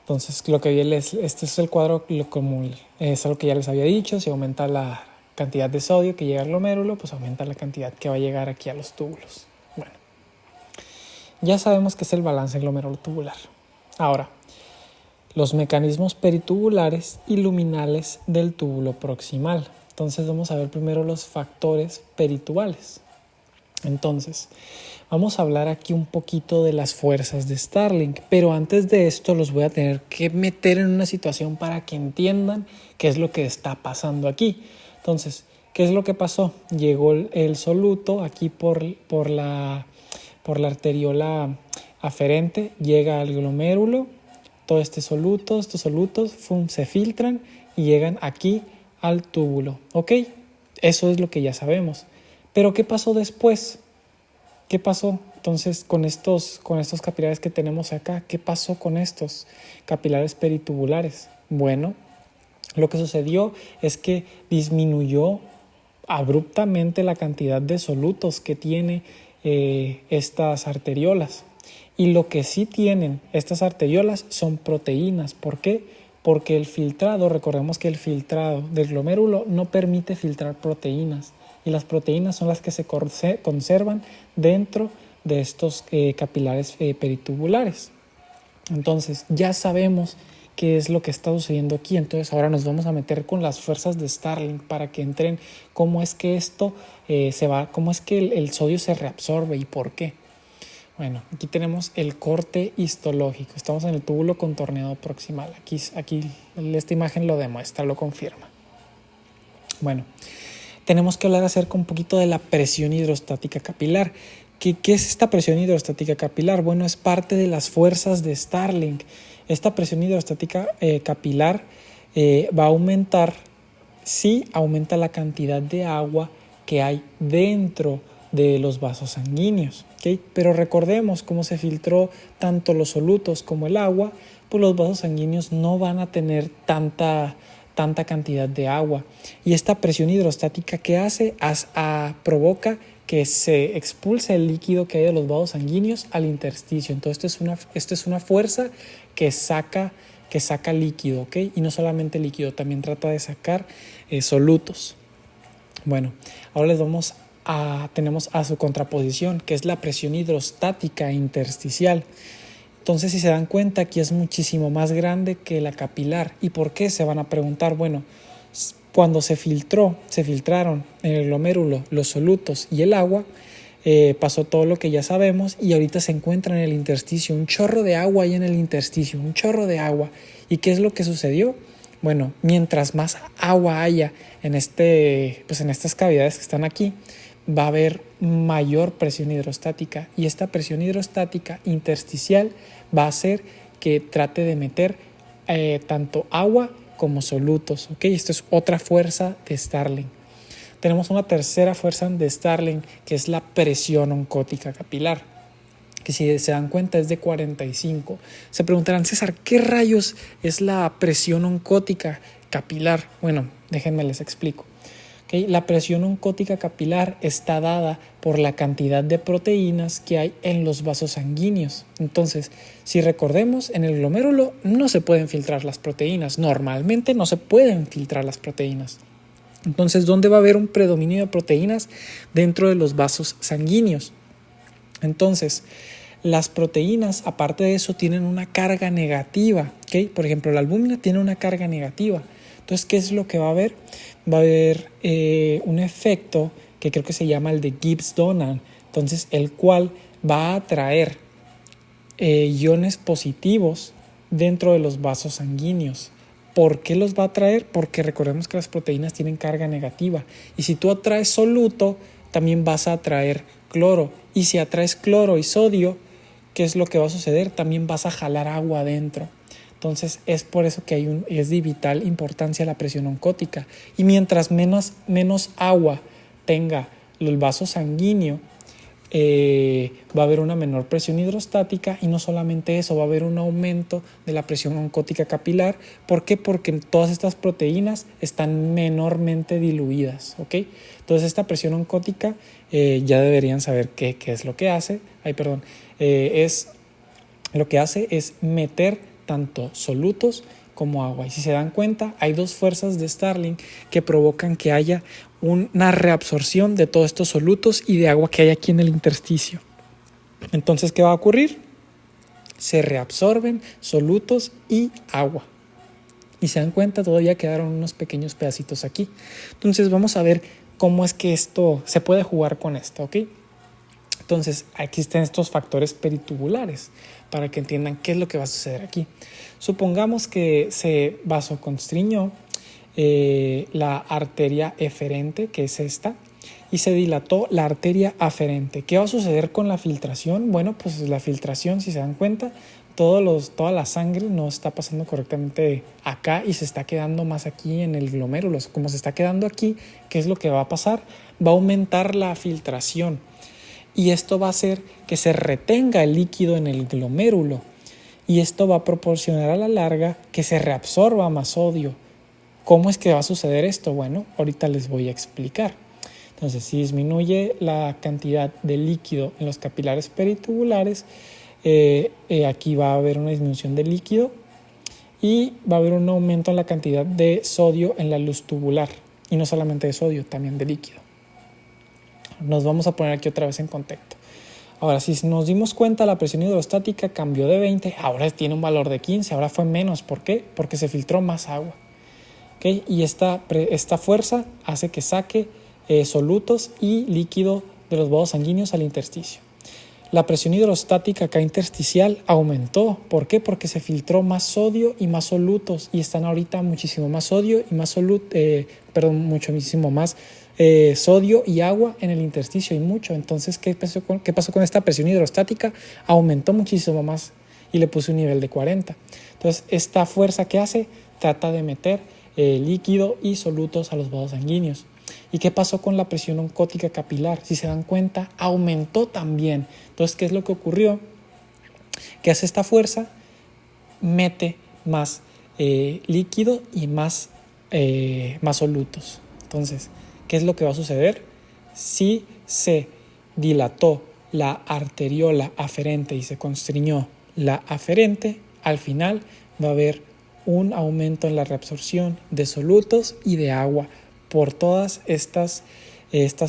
entonces lo que vi este es el cuadro común, es algo que ya les había dicho. Si aumenta la cantidad de sodio que llega al glomérulo, pues aumenta la cantidad que va a llegar aquí a los túbulos. Bueno, ya sabemos que es el balance glomerulotubular. Ahora, los mecanismos peritubulares y luminales del túbulo proximal. Entonces vamos a ver primero los factores peritubales. Entonces, vamos a hablar aquí un poquito de las fuerzas de Starling, pero antes de esto los voy a tener que meter en una situación para que entiendan qué es lo que está pasando aquí. Entonces, ¿qué es lo que pasó? Llegó el soluto aquí por la arteriola aferente, llega al glomérulo, todo estos solutos se filtran y llegan aquí al túbulo, ¿ok? Eso es lo que ya sabemos. Pero ¿qué pasó después? ¿Qué pasó entonces con estos capilares que tenemos acá? ¿Qué pasó con estos capilares peritubulares? Bueno, lo que sucedió es que disminuyó abruptamente la cantidad de solutos que tiene estas arteriolas. Y lo que sí tienen estas arteriolas son proteínas. ¿Por qué? Porque el filtrado, recordemos que el filtrado del glomérulo no permite filtrar proteínas. Y las proteínas son las que se conservan dentro de estos capilares peritubulares. Entonces ya sabemos qué es lo que está sucediendo aquí. Entonces ahora nos vamos a meter con las fuerzas de Starling para que entren cómo es que esto cómo es que el sodio se reabsorbe y por qué. Bueno, aquí tenemos el corte histológico. Estamos en el túbulo contorneado proximal. Aquí esta imagen lo demuestra, lo confirma. Bueno, tenemos que hablar acerca un poquito de la presión hidrostática capilar. ¿Qué es esta presión hidrostática capilar? Bueno, es parte de las fuerzas de Starling. Esta presión hidrostática capilar va a aumentar si aumenta la cantidad de agua que hay dentro de los vasos sanguíneos, ¿okay? Pero recordemos cómo se filtró tanto los solutos como el agua, pues los vasos sanguíneos no van a tener tanta cantidad de agua. Y esta presión hidrostática que hace provoca que se expulse el líquido que hay de los vasos sanguíneos al intersticio. Entonces esto es una fuerza que saca líquido, ¿ok? Y no solamente líquido, también trata de sacar solutos. Bueno, ahora tenemos a su contraposición, que es la presión hidrostática intersticial. Entonces, si se dan cuenta, aquí es muchísimo más grande que la capilar. ¿Y por qué? Se van a preguntar. Bueno, cuando se filtraron en el glomérulo los solutos y el agua, pasó todo lo que ya sabemos y ahorita se encuentra en el intersticio. Un chorro de agua hay en el intersticio, un chorro de agua. ¿Y qué es lo que sucedió? Bueno, mientras más agua haya en estas cavidades que están aquí, va a haber mayor presión hidrostática, y esta presión hidrostática intersticial va a hacer que trate de meter tanto agua como solutos, ¿ok? Esto es otra fuerza de Starling. Tenemos una tercera fuerza de Starling, que es la presión oncótica capilar, que si se dan cuenta es de 45. Se preguntarán, César, ¿qué rayos es la presión oncótica capilar? Bueno, déjenme les explico. Ok, ¿Okay? La presión oncótica capilar está dada por la cantidad de proteínas que hay en los vasos sanguíneos. Entonces, si recordemos, en el glomérulo no se pueden filtrar las proteínas. Normalmente no se pueden filtrar las proteínas. Entonces, ¿dónde va a haber un predominio de proteínas? Dentro de los vasos sanguíneos. Entonces, las proteínas, aparte de eso, tienen una carga negativa. ¿Okay? Por ejemplo, la albúmina tiene una carga negativa. Entonces, ¿qué es lo que va a haber? Va a haber un efecto que creo que se llama el de Gibbs-Donan, entonces el cual va a atraer iones positivos dentro de los vasos sanguíneos. ¿Por qué los va a atraer? Porque recordemos que las proteínas tienen carga negativa y si tú atraes soluto, también vas a atraer cloro, y si atraes cloro y sodio, ¿qué es lo que va a suceder? También vas a jalar agua adentro. Entonces es por eso que es de vital importancia la presión oncótica. Y mientras menos agua tenga el vaso sanguíneo, va a haber una menor presión hidrostática, y no solamente eso, va a haber un aumento de la presión oncótica capilar. ¿Por qué? Porque todas estas proteínas están menormente diluidas. ¿Okay? Entonces esta presión oncótica ya deberían saber qué es lo que hace. Lo que hace es meter tanto solutos como agua. Y si se dan cuenta, hay dos fuerzas de Starling que provocan que haya una reabsorción de todos estos solutos y de agua que hay aquí en el intersticio. Entonces, ¿qué va a ocurrir? Se reabsorben solutos y agua. Y se dan cuenta, todavía quedaron unos pequeños pedacitos aquí. Entonces, vamos a ver cómo es que esto se puede jugar con esto, ¿ok? Entonces, existen estos factores peritubulares para que entiendan qué es lo que va a suceder aquí. Supongamos que se vasoconstriñó la arteria eferente, que es esta, y se dilató la arteria aferente. ¿Qué va a suceder con la filtración? Bueno, pues la filtración, si se dan cuenta, toda la sangre no está pasando correctamente acá y se está quedando más aquí en el glomérulo. Como se está quedando aquí, ¿qué es lo que va a pasar? Va a aumentar la filtración. Y esto va a hacer que se retenga el líquido en el glomérulo. Y esto va a proporcionar a la larga que se reabsorba más sodio. ¿Cómo es que va a suceder esto? Bueno, ahorita les voy a explicar. Entonces, si disminuye la cantidad de líquido en los capilares peritubulares, aquí va a haber una disminución de líquido y va a haber un aumento en la cantidad de sodio en la luz tubular. Y no solamente de sodio, también de líquido. Nos vamos a poner aquí otra vez en contexto. Ahora, si nos dimos cuenta, la presión hidrostática cambió de 20, ahora tiene un valor de 15, ahora fue menos. ¿Por qué? Porque se filtró más agua. ¿Okay? Y esta fuerza hace que saque solutos y líquido de los vasos sanguíneos al intersticio. La presión hidrostática acá intersticial aumentó. ¿Por qué? Porque se filtró más sodio y más solutos, y están ahorita muchísimo más sodio y más muchísimo más sodio y agua en el intersticio, y mucho. Entonces, ¿qué pasó con esta presión hidrostática? Aumentó muchísimo más y le puse un nivel de 40. Entonces, esta fuerza que hace, trata de meter líquido y solutos a los vasos sanguíneos. ¿Y qué pasó con la presión oncótica capilar? Si se dan cuenta, aumentó también. Entonces, ¿qué es lo que ocurrió? Que hace esta fuerza, mete más líquido y más solutos. Entonces, ¿qué es lo que va a suceder? Si se dilató la arteriola aferente y se constriñó la aferente, al final va a haber un aumento en la reabsorción de solutos y de agua por todas estas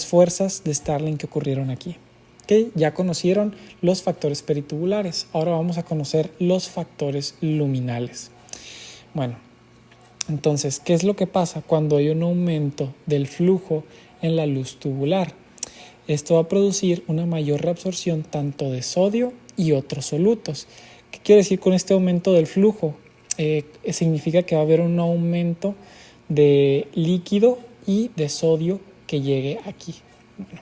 fuerzas de Starling que ocurrieron aquí. ¿Okay? Ya conocieron los factores peritubulares, ahora vamos a conocer los factores luminales. Bueno, entonces, ¿qué es lo que pasa cuando hay un aumento del flujo en la luz tubular? Esto va a producir una mayor reabsorción tanto de sodio y otros solutos. ¿Qué quiere decir con este aumento del flujo? Significa que va a haber un aumento de líquido y de sodio que llegue aquí. Bueno,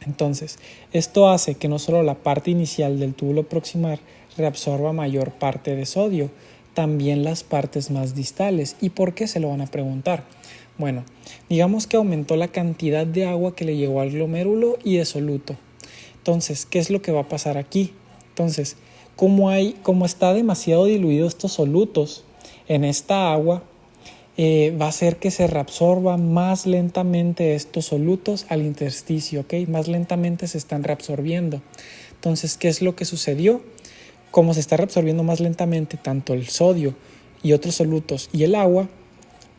entonces, esto hace que no solo la parte inicial del túbulo proximal reabsorba mayor parte de sodio, también las partes más distales. ¿Y por qué? Se lo van a preguntar. Bueno, digamos que aumentó la cantidad de agua que le llegó al glomérulo y de soluto. Entonces, ¿qué es lo que va a pasar aquí? Entonces, como está demasiado diluido estos solutos en esta agua, va a hacer que se reabsorban más lentamente estos solutos al intersticio, ¿ok? Más lentamente se están reabsorbiendo. Entonces, ¿qué es lo que sucedió? Como se está reabsorbiendo más lentamente tanto el sodio y otros solutos y el agua,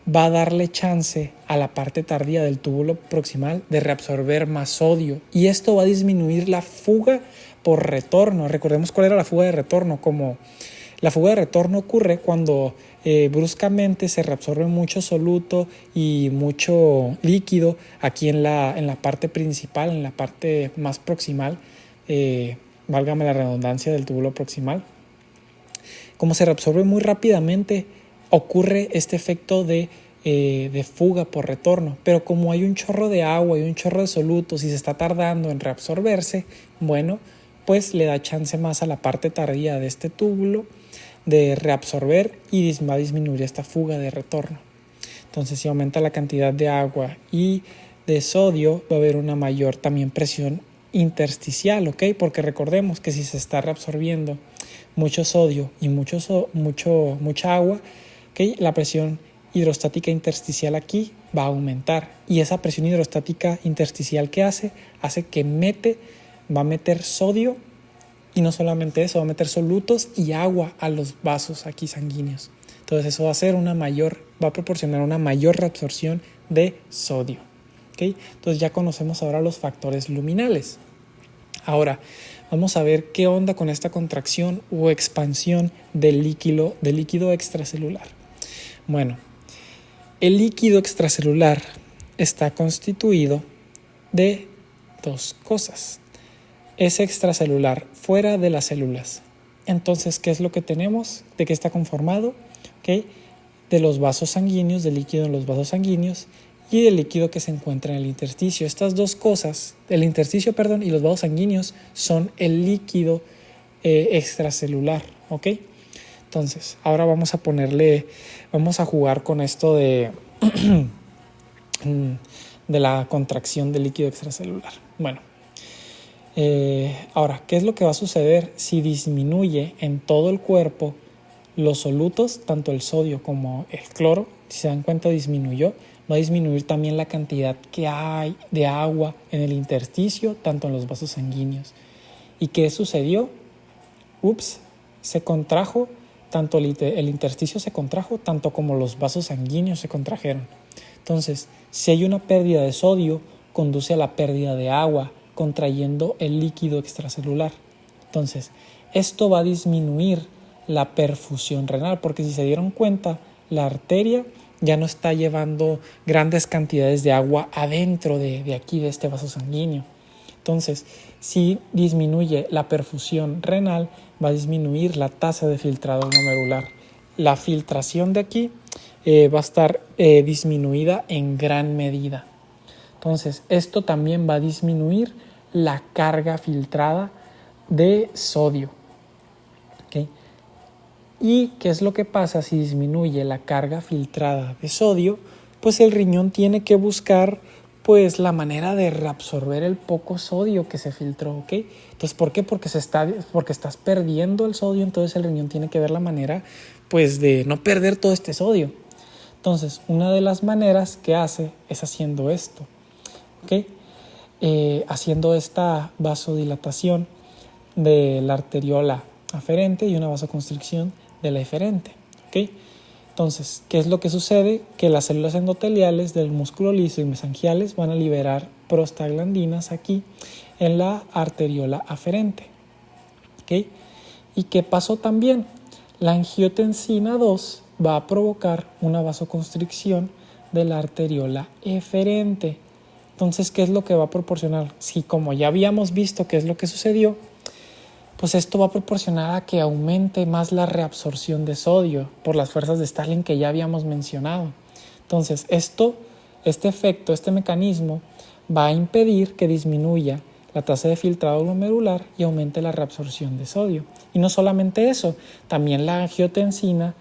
va a darle chance a la parte tardía del túbulo proximal de reabsorber más sodio, y esto va a disminuir la fuga por retorno. Recordemos cuál era la fuga de retorno. Como la fuga de retorno ocurre cuando bruscamente se reabsorbe mucho soluto y mucho líquido aquí en la parte principal, en la parte más proximal, válgame la redundancia, del túbulo proximal. Como se reabsorbe muy rápidamente, ocurre este efecto de fuga por retorno, pero como hay un chorro de agua y un chorro de solutos y se está tardando en reabsorberse, bueno, pues le da chance más a la parte tardía de este túbulo de reabsorber y va a disminuir esta fuga de retorno. Entonces, si aumenta la cantidad de agua y de sodio, va a haber una mayor también presión intersticial, ¿ok? Porque recordemos que si se está reabsorbiendo mucho sodio y mucha agua, ¿ok? La presión hidrostática intersticial aquí va a aumentar, y esa presión hidrostática intersticial que hace que va a meter sodio, y no solamente eso, va a meter solutos y agua a los vasos aquí sanguíneos. Entonces eso va a proporcionar una mayor reabsorción de sodio, ¿okay? Entonces ya conocemos ahora los factores luminales. Ahora vamos a ver qué onda con esta contracción o expansión del líquido extracelular. Bueno, el líquido extracelular está constituido de dos cosas. Es extracelular, fuera de las células. Entonces, ¿qué es lo que tenemos? ¿De qué está conformado? ¿Okay? De los vasos sanguíneos, del líquido en los vasos sanguíneos y del líquido que se encuentra en el intersticio. Estas dos cosas, el intersticio, y los vasos sanguíneos, son el líquido extracelular, ¿ok? Entonces, ahora vamos a jugar con esto de la contracción del líquido extracelular. Bueno, ahora, ¿qué es lo que va a suceder si disminuye en todo el cuerpo los solutos, tanto el sodio como el cloro? Si se dan cuenta, disminuyó. Va a disminuir también la cantidad que hay de agua en el intersticio, tanto en los vasos sanguíneos. ¿Y qué sucedió? Se contrajo, tanto el intersticio se contrajo, tanto como los vasos sanguíneos se contrajeron. Entonces, si hay una pérdida de sodio, conduce a la pérdida de agua, contrayendo el líquido extracelular. Entonces, esto va a disminuir la perfusión renal, porque si se dieron cuenta, la arteria ya no está llevando grandes cantidades de agua adentro de aquí, de este vaso sanguíneo. Entonces, si disminuye la perfusión renal, va a disminuir la tasa de filtrado glomerular. La filtración de aquí va a estar disminuida en gran medida. Entonces, esto también va a disminuir la carga filtrada de sodio. ¿Okay? ¿Y qué es lo que pasa si disminuye la carga filtrada de sodio? Pues el riñón tiene que buscar pues la manera de reabsorber el poco sodio que se filtró, ¿ok? Entonces, ¿por qué? Porque estás perdiendo el sodio, entonces el riñón tiene que ver la manera pues de no perder todo este sodio. Entonces, una de las maneras que hace es haciendo esto, ¿ok? Haciendo esta vasodilatación de la arteriola aferente y una vasoconstricción de la eferente, ¿ok? Entonces, ¿qué es lo que sucede? Que las células endoteliales del músculo liso y mesangiales van a liberar prostaglandinas aquí en la arteriola aferente, ¿ok? ¿Y qué pasó también? La angiotensina 2 va a provocar una vasoconstricción de la arteriola eferente. Entonces, ¿qué es lo que va a proporcionar? Si, como ya habíamos visto qué es lo que sucedió, pues esto va a proporcionar a que aumente más la reabsorción de sodio por las fuerzas de Stalin que ya habíamos mencionado. Entonces, este efecto, este mecanismo va a impedir que disminuya la tasa de filtrado glomerular y aumente la reabsorción de sodio. Y no solamente eso, también la angiotensina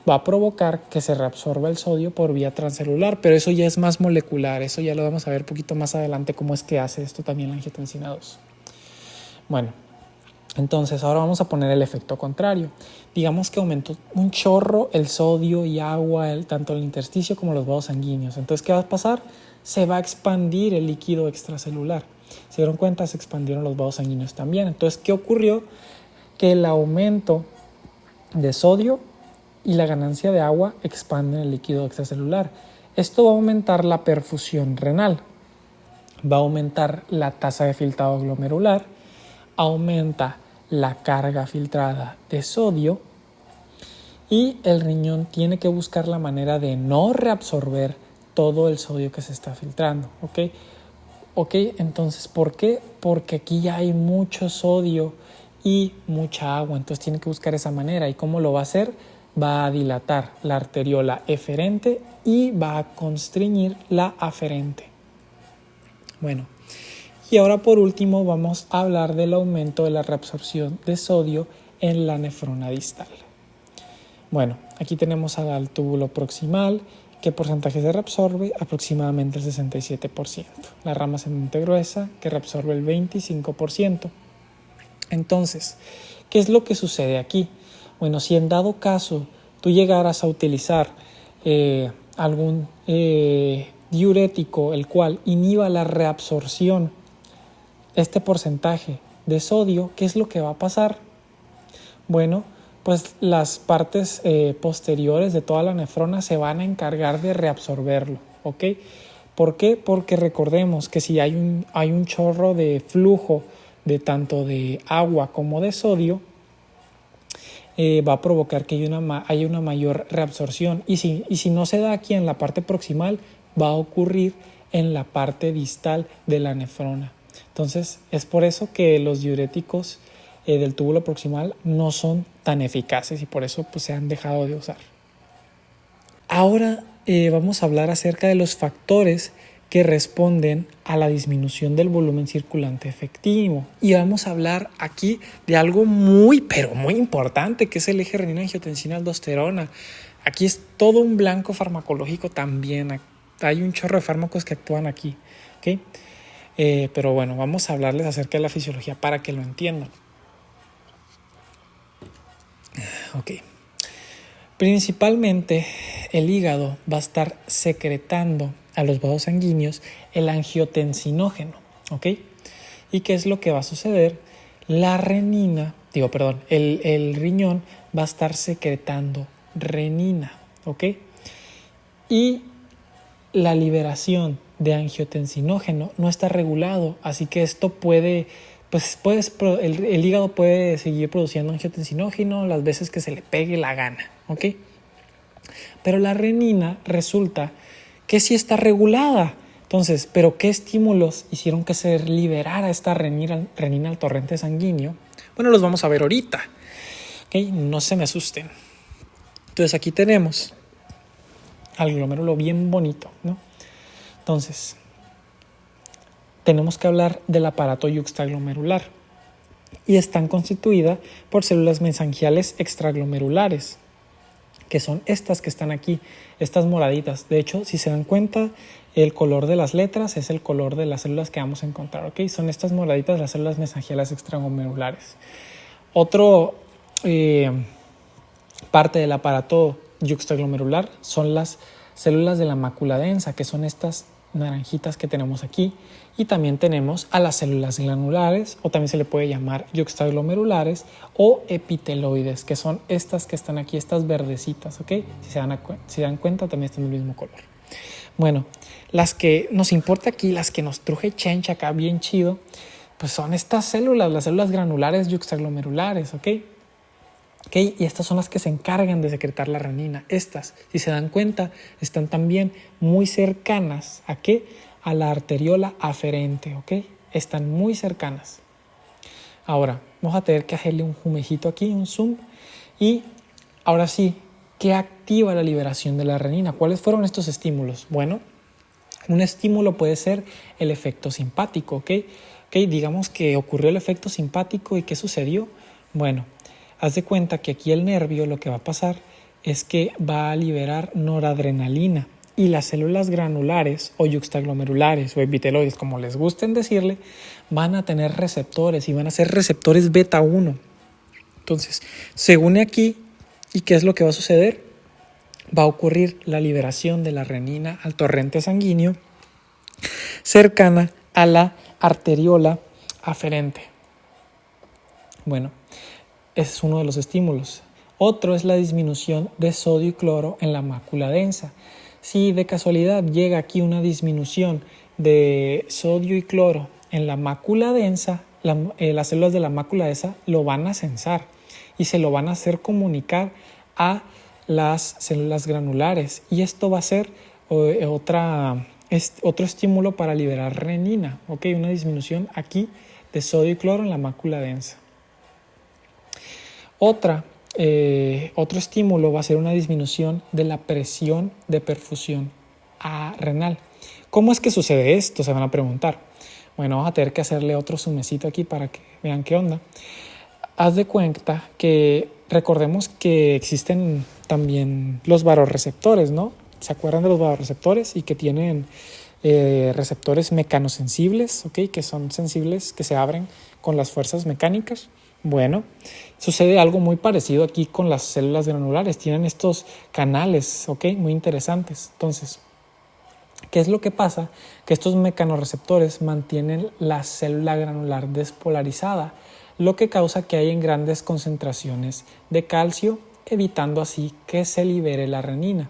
va a provocar que se reabsorba el sodio por vía transcelular, pero eso ya es más molecular, eso ya lo vamos a ver un poquito más adelante cómo es que hace esto también la angiotensina 2. Bueno, Entonces ahora vamos a poner el efecto contrario. Digamos que aumentó un chorro el sodio y agua, tanto el intersticio como los vasos sanguíneos. Entonces, ¿qué va a pasar? Se va a expandir el líquido extracelular. ¿Se dieron cuenta? Se expandieron los vasos sanguíneos también. Entonces, ¿qué ocurrió? Que el aumento de sodio y la ganancia de agua expanden el líquido extracelular. Esto va a aumentar la perfusión renal, va a aumentar la tasa de filtrado glomerular, aumenta la carga filtrada de sodio y el riñón tiene que buscar la manera de no reabsorber todo el sodio que se está filtrando. ¿Ok? Entonces, ¿por qué? Porque aquí ya hay mucho sodio y mucha agua, entonces tiene que buscar esa manera. ¿Y cómo lo va a hacer? Va a dilatar la arteriola eferente y va a constreñir la aferente. Bueno, y ahora por último vamos a hablar del aumento de la reabsorción de sodio en la nefrona distal. Bueno, aquí tenemos al túbulo proximal. ¿Qué porcentaje se reabsorbe? Aproximadamente el 67%. La rama ascendente gruesa, que reabsorbe el 25%. Entonces, ¿qué es lo que sucede aquí? Bueno, si en dado caso tú llegaras a utilizar algún diurético el cual inhiba la reabsorción, este porcentaje de sodio, ¿qué es lo que va a pasar? Bueno, pues las partes posteriores de toda la nefrona se van a encargar de reabsorberlo, ¿ok? ¿Por qué? Porque recordemos que si hay un chorro de flujo de tanto de agua como de sodio, va a provocar que haya una mayor reabsorción. Y si no se da aquí en la parte proximal, va a ocurrir en la parte distal de la nefrona. Entonces, es por eso que los diuréticos del túbulo proximal no son tan eficaces y por eso pues, se han dejado de usar. Ahora vamos a hablar acerca de los factores que responden a la disminución del volumen circulante efectivo. Y vamos a hablar aquí de algo muy, pero muy importante, que es el eje renina-angiotensina-aldosterona. Aquí es todo un blanco farmacológico también. Hay un chorro de fármacos que actúan aquí, ¿ok? Pero bueno, vamos a hablarles acerca de la fisiología para que lo entiendan. Ok. Principalmente el hígado va a estar secretando a los vasos sanguíneos el angiotensinógeno, ¿ok? ¿Y qué es lo que va a suceder? El riñón va a estar secretando renina, ¿ok? Y la liberación de angiotensinógeno no está regulado, así que esto el hígado puede seguir produciendo angiotensinógeno las veces que se le pegue la gana, ¿ok? Pero la renina resulta que sí está regulada. Entonces, ¿pero qué estímulos hicieron que se liberara esta renina al torrente sanguíneo? Bueno, los vamos a ver ahorita, ¿ok? No se me asusten. Entonces, aquí tenemos al glomérulo bien bonito, ¿no? Entonces, tenemos que hablar del aparato yuxtaglomerular y están constituidas por células mesangiales extraglomerulares, que son estas que están aquí, estas moraditas. De hecho, si se dan cuenta, el color de las letras es el color de las células que vamos a encontrar, ¿ok? Son estas moraditas las células mesangiales extraglomerulares. Otro parte del aparato yuxtaglomerular son las células de la mácula densa, que son estas naranjitas que tenemos aquí, y también tenemos a las células glandulares, o también se le puede llamar yuxtaglomerulares o epiteloides, que son estas que están aquí, estas verdecitas, ¿ok? Si se dan cuenta, también están del mismo color. Bueno, las que nos importa aquí, las que nos truje chencha acá bien chido, pues son estas células, las células granulares yuxtaglomerulares, ¿ok? ¿Okay? Y estas son las que se encargan de secretar la renina. Estas, si se dan cuenta, están también muy cercanas ¿a qué? A la arteriola aferente, ¿ok? Están muy cercanas. Ahora, vamos a tener que hacerle un jumejito aquí, un zoom. Y ahora sí, ¿qué activa la liberación de la renina? ¿Cuáles fueron estos estímulos? Bueno, un estímulo puede ser el efecto simpático, ¿ok? Digamos que ocurrió el efecto simpático y ¿qué sucedió? Bueno, haz de cuenta que aquí el nervio lo que va a pasar es que va a liberar noradrenalina y las células granulares o yuxtaglomerulares o epiteloides, como les gusten decirle, van a tener receptores y van a ser receptores beta 1. Entonces, se une aquí y ¿qué es lo que va a suceder? Va a ocurrir la liberación de la renina al torrente sanguíneo cercana a la arteriola aferente. Bueno, ese es uno de los estímulos. Otro es la disminución de sodio y cloro en la mácula densa. Si de casualidad llega aquí una disminución de sodio y cloro en la mácula densa, las células de la mácula densa lo van a sensar y se lo van a hacer comunicar a las células granulares. Y esto va a ser otro estímulo para liberar renina. ¿Okay? Una disminución aquí de sodio y cloro en la mácula densa. Otro estímulo va a ser una disminución de la presión de perfusión renal. ¿Cómo es que sucede esto? Se van a preguntar. Bueno, vamos a tener que hacerle otro zoomcito aquí para que vean qué onda. Haz de cuenta que recordemos que existen también los vasoreceptores, ¿no? ¿Se acuerdan de los vasoreceptores? Y que tienen receptores mecanosensibles, ¿okay? Que son sensibles, que se abren con las fuerzas mecánicas. Bueno, sucede algo muy parecido aquí con las células granulares. Tienen estos canales, ¿ok? Muy interesantes. Entonces, ¿qué es lo que pasa? Que estos mecanorreceptores mantienen la célula granular despolarizada, lo que causa que haya grandes concentraciones de calcio, evitando así que se libere la renina.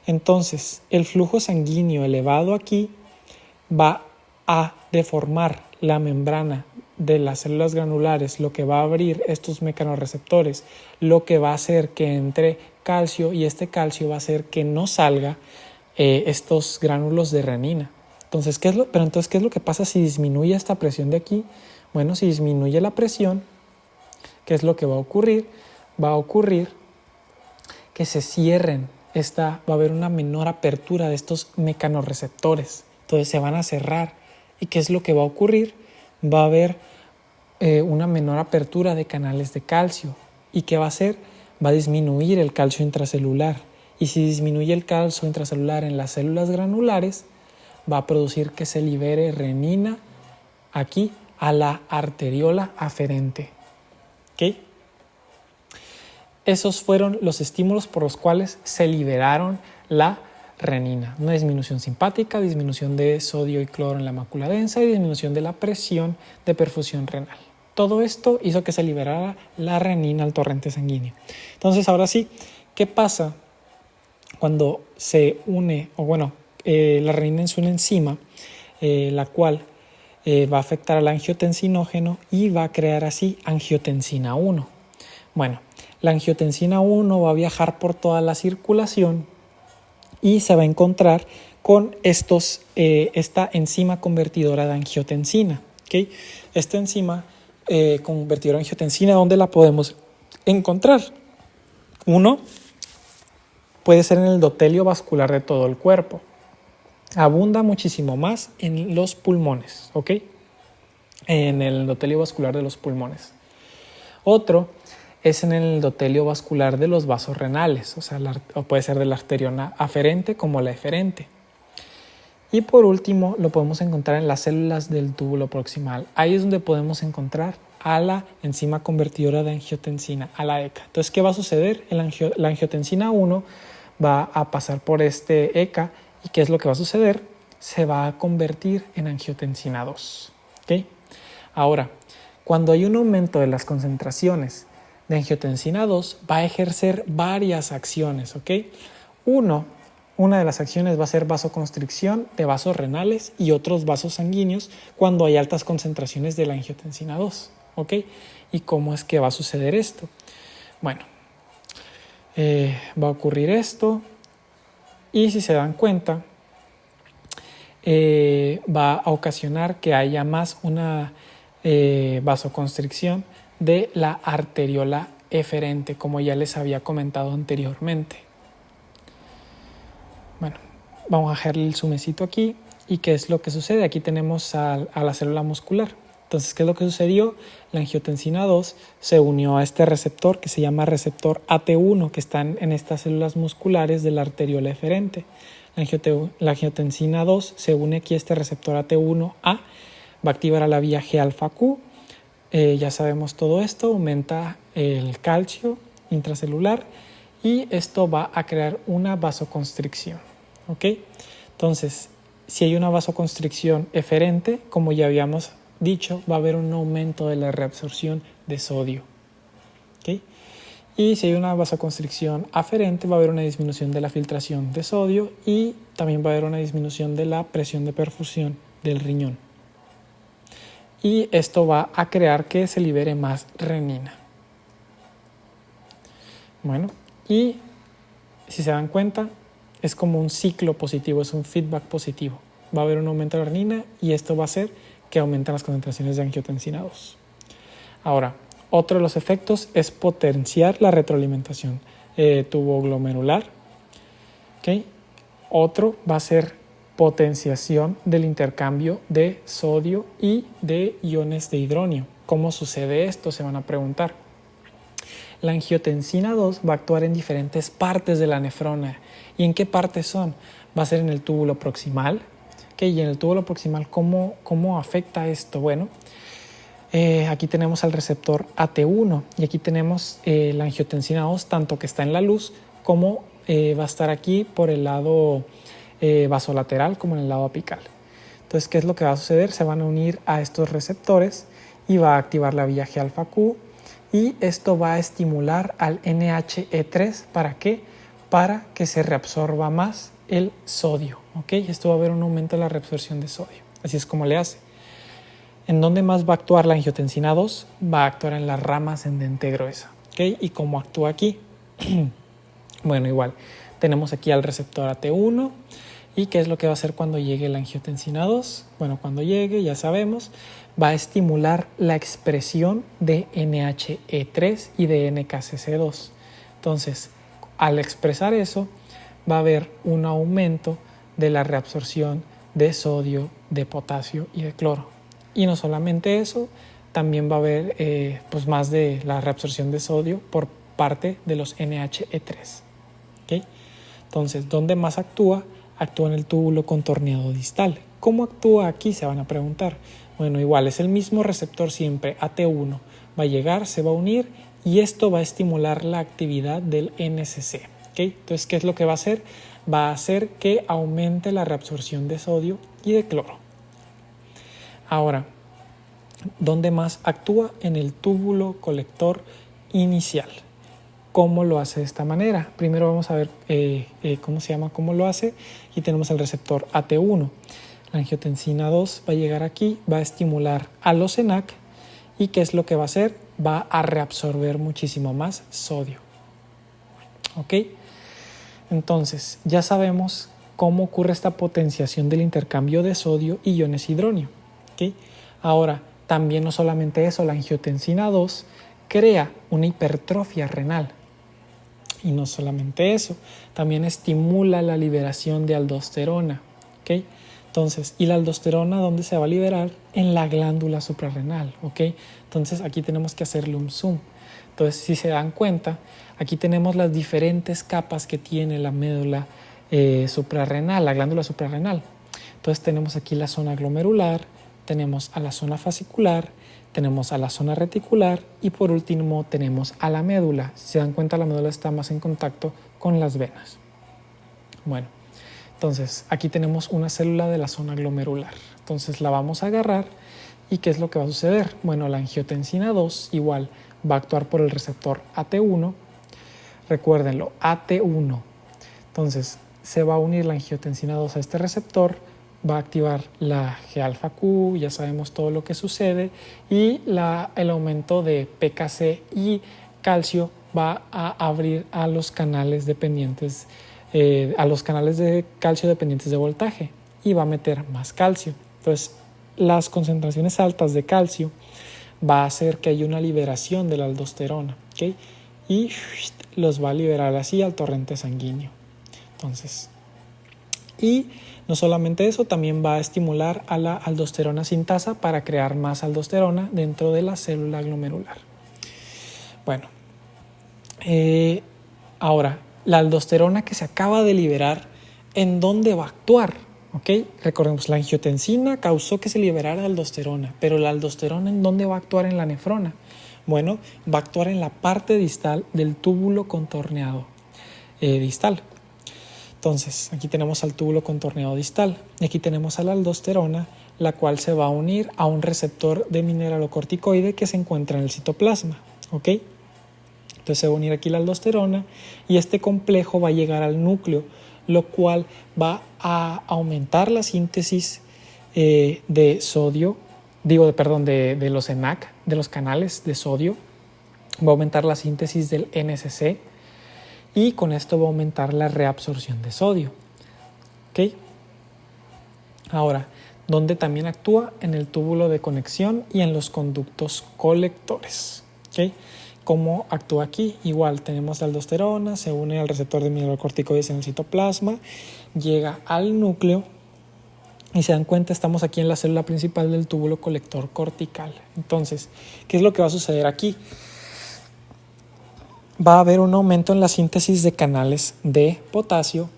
Entonces, el flujo sanguíneo elevado aquí va a deformar la membrana de las células granulares, lo que va a abrir estos mecanorreceptores, lo que va a hacer que entre calcio y este calcio va a hacer que no salga estos gránulos de renina. Entonces, ¿qué es lo que pasa si disminuye esta presión de aquí? Bueno, si disminuye la presión, ¿qué es lo que va a ocurrir? Va a ocurrir que se cierren, va a haber una menor apertura de estos mecanorreceptores, entonces se van a cerrar. ¿Y qué es lo que va a ocurrir? Va a haber una menor apertura de canales de calcio. ¿Y qué va a hacer? Va a disminuir el calcio intracelular. Y si disminuye el calcio intracelular en las células granulares, va a producir que se libere renina aquí a la arteriola aferente. ¿Ok? Esos fueron los estímulos por los cuales se liberaron la renina. Una disminución simpática, disminución de sodio y cloro en la mácula densa y disminución de la presión de perfusión renal. Todo esto hizo que se liberara la renina al torrente sanguíneo. Entonces, ahora sí, ¿qué pasa cuando se une, la renina es una enzima, la cual va a afectar al angiotensinógeno y va a crear así angiotensina 1? Bueno, la angiotensina 1 va a viajar por toda la circulación y se va a encontrar con esta enzima convertidora de angiotensina. ¿Okay? Esta enzima convertidora de angiotensina, ¿dónde la podemos encontrar? Uno, puede ser en el endotelio vascular de todo el cuerpo. Abunda muchísimo más en los pulmones, ¿ok? En el endotelio vascular de los pulmones. Otro es en el endotelio vascular de los vasos renales, o puede ser de la arteriona aferente como la eferente. Y por último, lo podemos encontrar en las células del túbulo proximal. Ahí es donde podemos encontrar a la enzima convertidora de angiotensina, a la ECA. Entonces, ¿qué va a suceder? La angiotensina 1 va a pasar por este ECA y ¿qué es lo que va a suceder? Se va a convertir en angiotensina 2. ¿Okay? Ahora, cuando hay un aumento de las concentraciones de angiotensina 2, va a ejercer varias acciones. ¿Okay? Una de las acciones va a ser vasoconstricción de vasos renales y otros vasos sanguíneos cuando hay altas concentraciones de la angiotensina 2. ¿Ok? ¿Y cómo es que va a suceder esto? Bueno, va a ocurrir esto y si se dan cuenta, va a ocasionar que haya más una vasoconstricción de la arteriola eferente, como ya les había comentado anteriormente. Bueno, vamos a dejarle el zoomcito aquí. ¿Y qué es lo que sucede? Aquí tenemos a la célula muscular. Entonces, ¿qué es lo que sucedió? La angiotensina 2 se unió a este receptor que se llama receptor AT1, que están en estas células musculares de la arteriola eferente. La angiotensina 2 se une aquí a este receptor AT1A, va a activar a la vía G-alfa-Q. Ya sabemos todo esto, aumenta el calcio intracelular y esto va a crear una vasoconstricción. ¿Ok? Entonces, si hay una vasoconstricción eferente, como ya habíamos dicho, va a haber un aumento de la reabsorción de sodio. ¿Ok? Y si hay una vasoconstricción aferente, va a haber una disminución de la filtración de sodio y también va a haber una disminución de la presión de perfusión del riñón. Y esto va a crear que se libere más renina. Bueno, y si se dan cuenta, es como un ciclo positivo, es un feedback positivo. Va a haber un aumento de la renina y esto va a hacer que aumenten las concentraciones de angiotensina 2. Ahora, otro de los efectos es potenciar la retroalimentación tuboglomerular. ¿Okay? Otro va a ser potenciación del intercambio de sodio y de iones de hidronio. ¿Cómo sucede esto? Se van a preguntar. La angiotensina 2 va a actuar en diferentes partes de la nefrona. ¿Y en qué partes son? Va a ser en el túbulo proximal. ¿Okay? Y en el túbulo proximal, ¿cómo afecta esto? Bueno, aquí tenemos al receptor AT1 y aquí tenemos la angiotensina 2, tanto que está en la luz como va a estar aquí por el lado vasolateral como en el lado apical. Entonces, ¿qué es lo que va a suceder? Se van a unir a estos receptores y va a activar la vía G-alfa-Q y esto va a estimular al NHE3. ¿Para qué? Para que se reabsorba más el sodio. ¿Okay? Esto va a haber un aumento de la reabsorción de sodio. Así es como le hace. ¿En dónde más va a actuar la angiotensina 2? Va a actuar en la rama ascendente gruesa. ¿Okay? ¿Y cómo actúa aquí? Bueno, igual. Tenemos aquí al receptor AT1. ¿Y qué es lo que va a hacer cuando llegue la angiotensina 2? Bueno, cuando llegue, ya sabemos, va a estimular la expresión de NHE3 y de NKCC2. Entonces, al expresar eso, va a haber un aumento de la reabsorción de sodio, de potasio y de cloro. Y no solamente eso, también va a haber pues más de la reabsorción de sodio por parte de los NHE3. ¿Okay? Entonces, ¿dónde más actúa? Actúa en el túbulo contorneado distal. ¿Cómo actúa aquí? Se van a preguntar. Bueno, igual, es el mismo receptor siempre, AT1. Va a llegar, se va a unir y esto va a estimular la actividad del NCC. ¿Okay? Entonces, ¿qué es lo que va a hacer? Va a hacer que aumente la reabsorción de sodio y de cloro. Ahora, ¿dónde más actúa? En el túbulo colector inicial. ¿Cómo lo hace de esta manera? Primero vamos a ver cómo lo hace. Aquí tenemos el receptor AT1. La angiotensina 2 va a llegar aquí, va a estimular a los ENaC y ¿qué es lo que va a hacer? Va a reabsorber muchísimo más sodio. ¿Ok? Entonces, ya sabemos cómo ocurre esta potenciación del intercambio de sodio y iones hidronio. ¿Ok? Ahora, también no solamente eso, la angiotensina 2 crea una hipertrofia renal. Y no solamente eso, también estimula la liberación de aldosterona. ¿Okay? Entonces, ¿y la aldosterona dónde se va a liberar? En la glándula suprarrenal. ¿Okay? Entonces, aquí tenemos que hacerle un zoom. Entonces, si se dan cuenta, aquí tenemos las diferentes capas que tiene la médula suprarrenal, la glándula suprarrenal. Entonces, tenemos aquí la zona glomerular, tenemos a la zona fascicular, tenemos a la zona reticular y por último tenemos a la médula. Si se dan cuenta, la médula está más en contacto con las venas. Bueno, entonces aquí tenemos una célula de la zona glomerular. Entonces la vamos a agarrar y ¿qué es lo que va a suceder? Bueno, la angiotensina 2 igual va a actuar por el receptor AT1. Recuérdenlo, AT1. Entonces se va a unir la angiotensina 2 a este receptor, va a activar la G-alfa-Q, ya sabemos todo lo que sucede, y el aumento de PKC y calcio va a abrir a los canales dependientes, a los canales de calcio dependientes de voltaje y va a meter más calcio. Entonces, las concentraciones altas de calcio va a hacer que haya una liberación de la aldosterona, ¿okay? Y los va a liberar así al torrente sanguíneo. Entonces, y no solamente eso, también va a estimular a la aldosterona sintasa para crear más aldosterona dentro de la célula glomerular. Bueno, ahora, la aldosterona que se acaba de liberar ¿en dónde va a actuar? ¿Okay? Recordemos, la angiotensina causó que se liberara aldosterona, pero la aldosterona ¿en dónde va a actuar en la nefrona? Bueno, va a actuar en la parte distal del túbulo contorneado distal. Entonces, aquí tenemos al túbulo contorneado distal y aquí tenemos a la aldosterona, la cual se va a unir a un receptor de mineralocorticoide que se encuentra en el citoplasma. ¿Ok? Entonces se va a unir aquí la aldosterona y este complejo va a llegar al núcleo, lo cual va a aumentar la síntesis de sodio, de los ENaC, de los canales de sodio, va a aumentar la síntesis del NSC y con esto va a aumentar la reabsorción de sodio. ¿Ok? Ahora, ¿dónde también actúa? En el túbulo de conexión y en los conductos colectores. ¿Ok? ¿Cómo actúa aquí? Igual tenemos la aldosterona, se une al receptor de mineralocorticoides en el citoplasma, llega al núcleo y se dan cuenta, estamos aquí en la célula principal del túbulo colector cortical. Entonces, ¿qué es lo que va a suceder aquí? Va a haber un aumento en la síntesis de canales de potasio,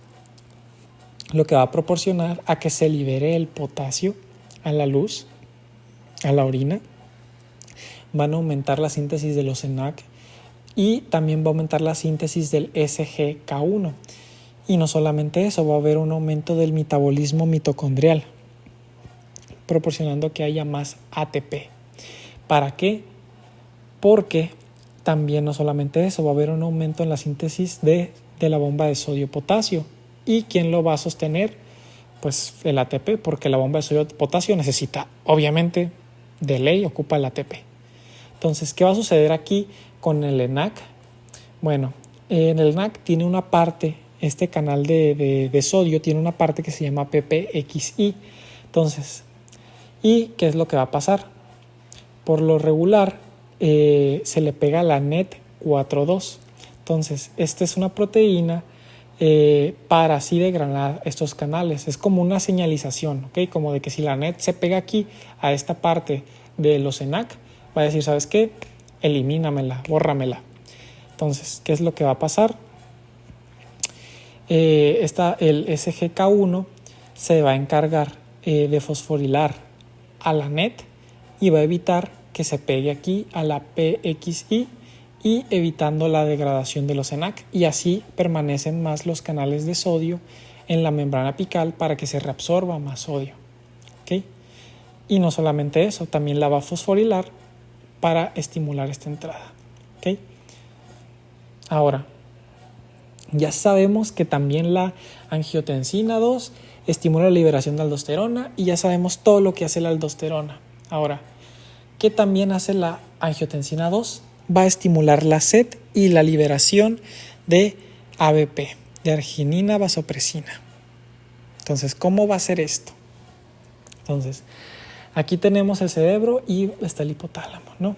lo que va a proporcionar a que se libere el potasio a la luz, a la orina. Van a aumentar la síntesis de los ENaC y también va a aumentar la síntesis del SGK1. Y no solamente eso, va a haber un aumento del metabolismo mitocondrial, proporcionando que haya más ATP. ¿Para qué? Porque también no solamente eso, va a haber un aumento en la síntesis de la bomba de sodio-potasio. ¿Y quién lo va a sostener? Pues el ATP, porque la bomba de sodio-potasio necesita, obviamente, de ley, ocupa el ATP. Entonces, ¿qué va a suceder aquí con el ENaC? Bueno, en el ENaC tiene una parte, este canal de sodio tiene una parte que se llama PPXI. Entonces, ¿y qué es lo que va a pasar? Por lo regular, se le pega la NET42. Entonces, esta es una proteína para así degranar estos canales. Es como una señalización, ¿ok? Como de que si la NET se pega aquí a esta parte de los ENaC, va a decir, ¿sabes qué? Elimínamela, bórramela. Entonces, ¿qué es lo que va a pasar? El SGK1 se va a encargar de fosforilar a la NET y va a evitar que se pegue aquí a la PXI y evitando la degradación de los ENaC, y así permanecen más los canales de sodio en la membrana apical para que se reabsorba más sodio. ¿Okay? Y no solamente eso, también la va a fosforilar para estimular esta entrada. ¿Okay? Ahora, ya sabemos que también la angiotensina 2 estimula la liberación de aldosterona y ya sabemos todo lo que hace la aldosterona. Ahora, ¿qué también hace la angiotensina 2? Va a estimular la sed y la liberación de ABP, de arginina vasopresina. Entonces, ¿cómo va a ser esto? Entonces, aquí tenemos el cerebro y está el hipotálamo, ¿no?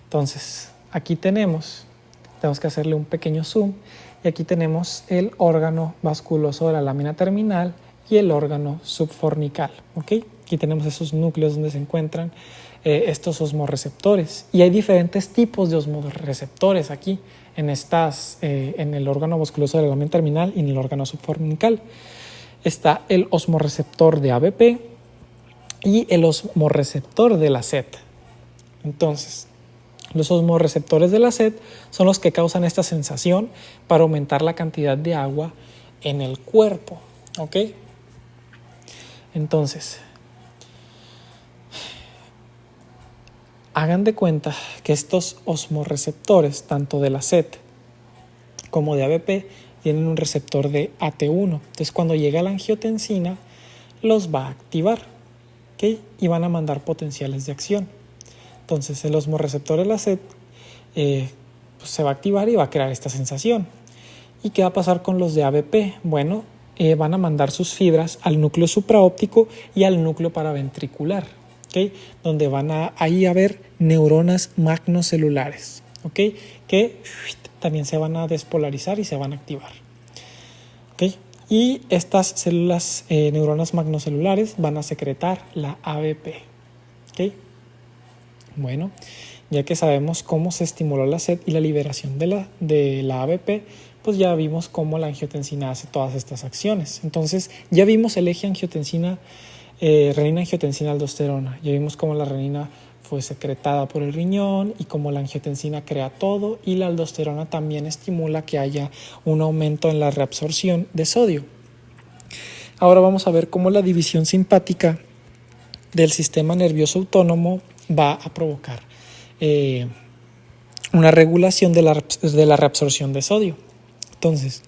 Entonces, aquí tenemos que hacerle un pequeño zoom, y aquí tenemos el órgano vasculoso de la lámina terminal y el órgano subfornical, ¿ok? Aquí tenemos esos núcleos donde se encuentran estos osmorreceptores, y hay diferentes tipos de osmorreceptores aquí en el órgano vasculoso de la lámina terminal y en el órgano subfornical. Está el osmorreceptor de ABP y el osmorreceptor de la sed. Entonces, los osmorreceptores de la sed son los que causan esta sensación para aumentar la cantidad de agua en el cuerpo, ¿ok? Entonces, hagan de cuenta que estos osmorreceptores, tanto de la sed como de ABP, tienen un receptor de AT1. Entonces, cuando llega la angiotensina, los va a activar, ¿ok? Y van a mandar potenciales de acción. Entonces, el osmorreceptor de la sed pues se va a activar y va a crear esta sensación. ¿Y qué va a pasar con los de ABP? Bueno, van a mandar sus fibras al núcleo supraóptico y al núcleo paraventricular, ¿okay? Donde van a haber neuronas magnocelulares, ¿okay? Que también se van a despolarizar y se van a activar, ¿okay? Y estas células, neuronas magnocelulares, van a secretar la ABP, ¿okay? Bueno, ya que sabemos cómo se estimuló la sed y la liberación de la ABP, pues ya vimos cómo la angiotensina hace todas estas acciones. Entonces ya vimos el eje angiotensina, renina, angiotensina, aldosterona. Ya vimos cómo la renina fue secretada por el riñón y cómo la angiotensina crea todo, y la aldosterona también estimula que haya un aumento en la reabsorción de sodio. Ahora vamos a ver cómo la división simpática del sistema nervioso autónomo va a provocar una regulación de la reabsorción de sodio. Entonces,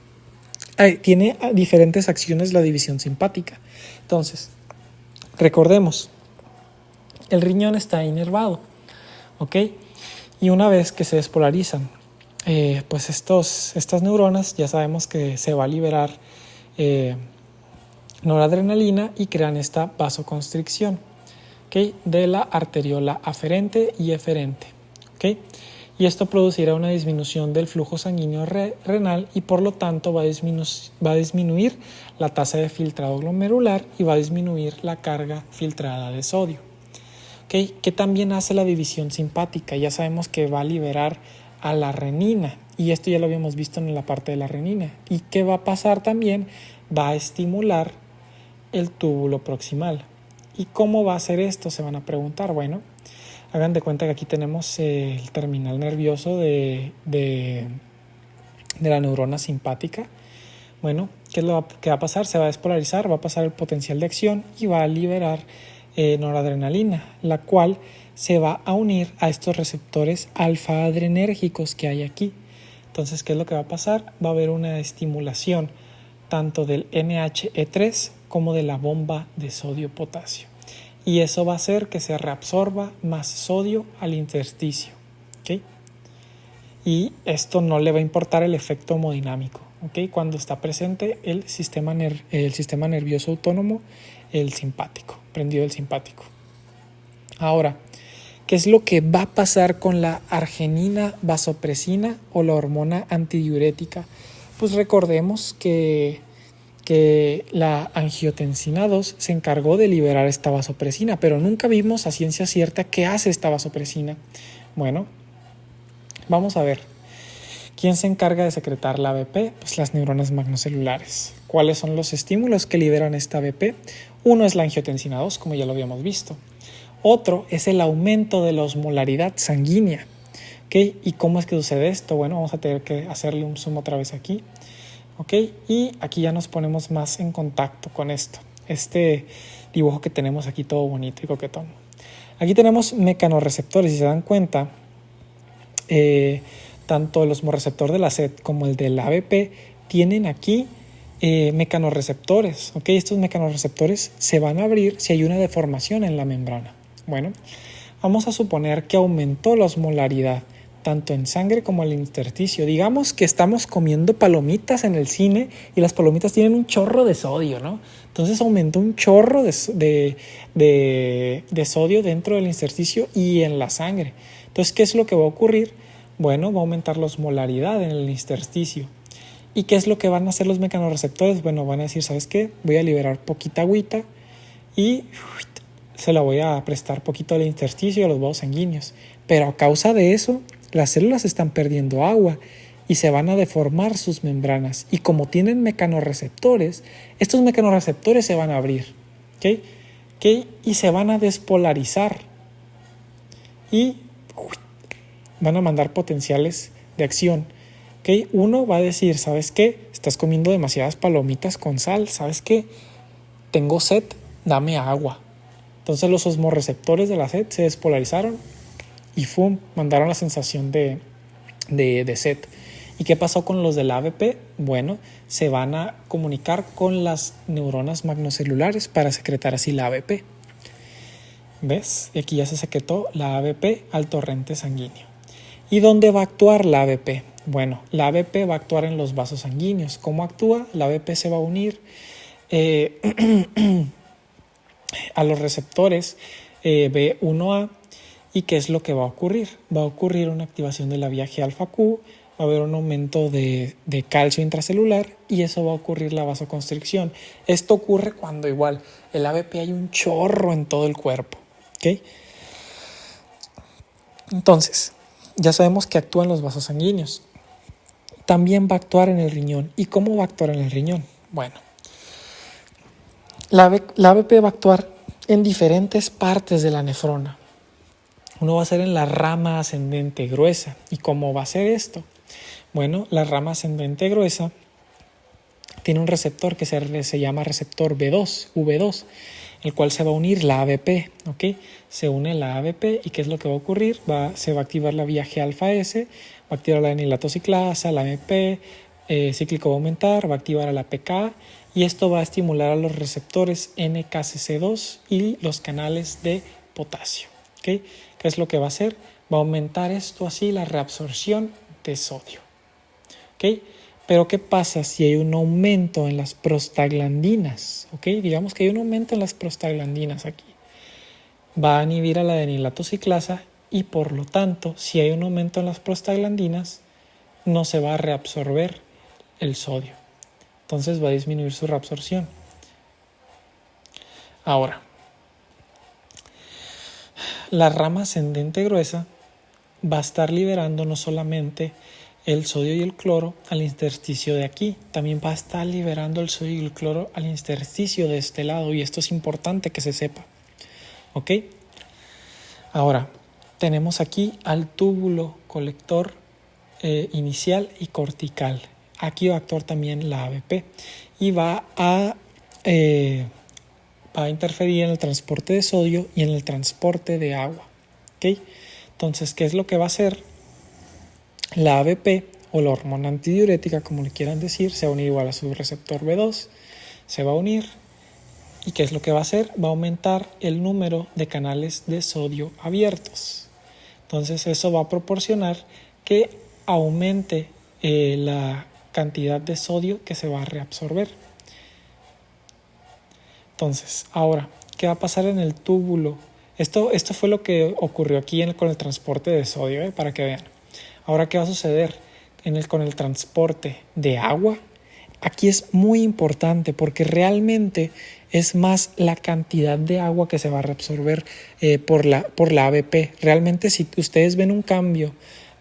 tiene diferentes acciones la división simpática. Entonces, recordemos, el riñón está inervado, ¿ok? Y una vez que se despolarizan, pues estas neuronas, ya sabemos que se va a liberar noradrenalina y crean esta vasoconstricción, ¿okay?, de la arteriola aferente y eferente, ¿okay? Y esto producirá una disminución del flujo sanguíneo renal y por lo tanto va a disminuir la tasa de filtrado glomerular y va a disminuir la carga filtrada de sodio. ¿Okay? ¿Qué también hace la división simpática? Ya sabemos que va a liberar a la renina, y esto ya lo habíamos visto en la parte de la renina. ¿Y qué va a pasar también? Va a estimular el túbulo proximal. ¿Y cómo va a hacer esto? Se van a preguntar. Bueno, hagan de cuenta que aquí tenemos el terminal nervioso de la neurona simpática. Bueno, ¿qué es lo que va a pasar? Se va a despolarizar, va a pasar el potencial de acción y va a liberar noradrenalina, la cual se va a unir a estos receptores alfa-adrenérgicos que hay aquí. Entonces, ¿qué es lo que va a pasar? Va a haber una estimulación tanto del NHE3 como de la bomba de sodio-potasio. Y eso va a hacer que se reabsorba más sodio al intersticio, ¿okay? Y esto no le va a importar el efecto hemodinámico, ¿okay?, cuando está presente el sistema nervioso autónomo, el simpático, prendido el simpático. Ahora, ¿qué es lo que va a pasar con la arginina vasopresina o la hormona antidiurética? Pues recordemos que la angiotensina 2 se encargó de liberar esta vasopresina, pero nunca vimos a ciencia cierta qué hace esta vasopresina. Bueno, vamos a ver. ¿Quién se encarga de secretar la ABP? Pues las neuronas magnocelulares. ¿Cuáles son los estímulos que liberan esta ABP? Uno es la angiotensina 2, como ya lo habíamos visto. Otro es el aumento de la osmolaridad sanguínea. ¿Okay? ¿Y cómo es que sucede esto? Bueno, vamos a tener que hacerle un zoom otra vez aquí. ¿Okay? Y aquí ya nos ponemos más en contacto con esto. Este dibujo que tenemos aquí todo bonito y coquetón. Aquí tenemos mecanorreceptores. Si se dan cuenta, tanto el osmorreceptor de la SET como el del ABP tienen aquí mecanorreceptores. ¿Okay? Estos mecanorreceptores se van a abrir si hay una deformación en la membrana. Bueno, vamos a suponer que aumentó la osmolaridad tanto en sangre como en el intersticio. Digamos que estamos comiendo palomitas en el cine y las palomitas tienen un chorro de sodio, ¿no? Entonces aumentó un chorro de sodio dentro del intersticio y en la sangre. Entonces, ¿qué es lo que va a ocurrir? Bueno, va a aumentar la osmolaridad en el intersticio. ¿Y qué es lo que van a hacer los mecanorreceptores? Bueno, van a decir, ¿sabes qué? Voy a liberar poquita agüita y se la voy a prestar poquito al intersticio y a los vasos sanguíneos. Pero a causa de eso, las células están perdiendo agua y se van a deformar sus membranas. Y como tienen mecanorreceptores, estos mecanorreceptores se van a abrir, ¿okay? ¿Okay? Y se van a despolarizar. Y van a mandar potenciales de acción. ¿Okay? Uno va a decir, ¿sabes qué? Estás comiendo demasiadas palomitas con sal. ¿Sabes qué? Tengo sed, dame agua. Entonces los osmorreceptores de la sed se despolarizaron y ¡fum! Mandaron la sensación de sed. ¿Y qué pasó con los del ABP? Bueno, se van a comunicar con las neuronas magnocelulares para secretar así la ABP. ¿Ves? Y aquí ya se secretó la ABP al torrente sanguíneo. ¿Y dónde va a actuar la ABP? Bueno, la ABP va a actuar en los vasos sanguíneos. ¿Cómo actúa? La ABP se va a unir a los receptores B1A. ¿Y qué es lo que va a ocurrir? Va a ocurrir una activación de la vía G-alfa-Q, va a haber un aumento de calcio intracelular y eso va a ocurrir la vasoconstricción. Esto ocurre cuando igual el ABP hay un chorro en todo el cuerpo. ¿Okay? Entonces, ya sabemos que actúan los vasos sanguíneos. también va a actuar en el riñón. ¿Y cómo va a actuar en el riñón? Bueno, la ABP va a actuar en diferentes partes de la nefrona. Uno va a ser en la rama ascendente gruesa. ¿Y cómo va a ser esto? Bueno, la rama ascendente gruesa tiene un receptor que se llama receptor V2, el cual se va a unir la ABP, ¿ok? Se une la ABP y ¿qué es lo que va a ocurrir? Se va a activar la vía G-alfa-S, va a activar la N-latociclasa, la AMP, cíclico va a aumentar, va a activar a la PK y esto va a estimular a los receptores NKCC2 y los canales de potasio, ¿ok? ¿Qué es lo que va a hacer? Va a aumentar esto así la reabsorción de sodio, ¿ok? Pero ¿qué pasa si hay un aumento en las prostaglandinas? ¿Ok? Digamos que hay un aumento en las prostaglandinas aquí. Va a inhibir a la adenilatociclasa y por lo tanto, si hay un aumento en las prostaglandinas, no se va a reabsorber el sodio. Entonces va a disminuir su reabsorción. Ahora, la rama ascendente gruesa va a estar liberando no solamente el sodio y el cloro al intersticio de aquí, también va a estar liberando el sodio y el cloro al intersticio de este lado, y esto es importante que se sepa, ¿ok? Ahora, tenemos aquí al túbulo colector inicial y cortical. Aquí va a actuar también la ABP y va a interferir en el transporte de sodio y en el transporte de agua, ¿ok? Entonces, ¿qué es lo que va a hacer? La ABP o la hormona antidiurética, como le quieran decir, se va a unir igual a su receptor B2, se va a unir y ¿qué es lo que va a hacer? Va a aumentar el número de canales de sodio abiertos. Entonces eso va a proporcionar que aumente la cantidad de sodio que se va a reabsorber. Entonces, ahora, ¿qué va a pasar en el túbulo? Esto fue lo que ocurrió aquí con el transporte de sodio, para que vean. Ahora, ¿qué va a suceder con el transporte de agua? Aquí es muy importante porque realmente es más la cantidad de agua que se va a reabsorber por la ABP. Realmente si ustedes ven un cambio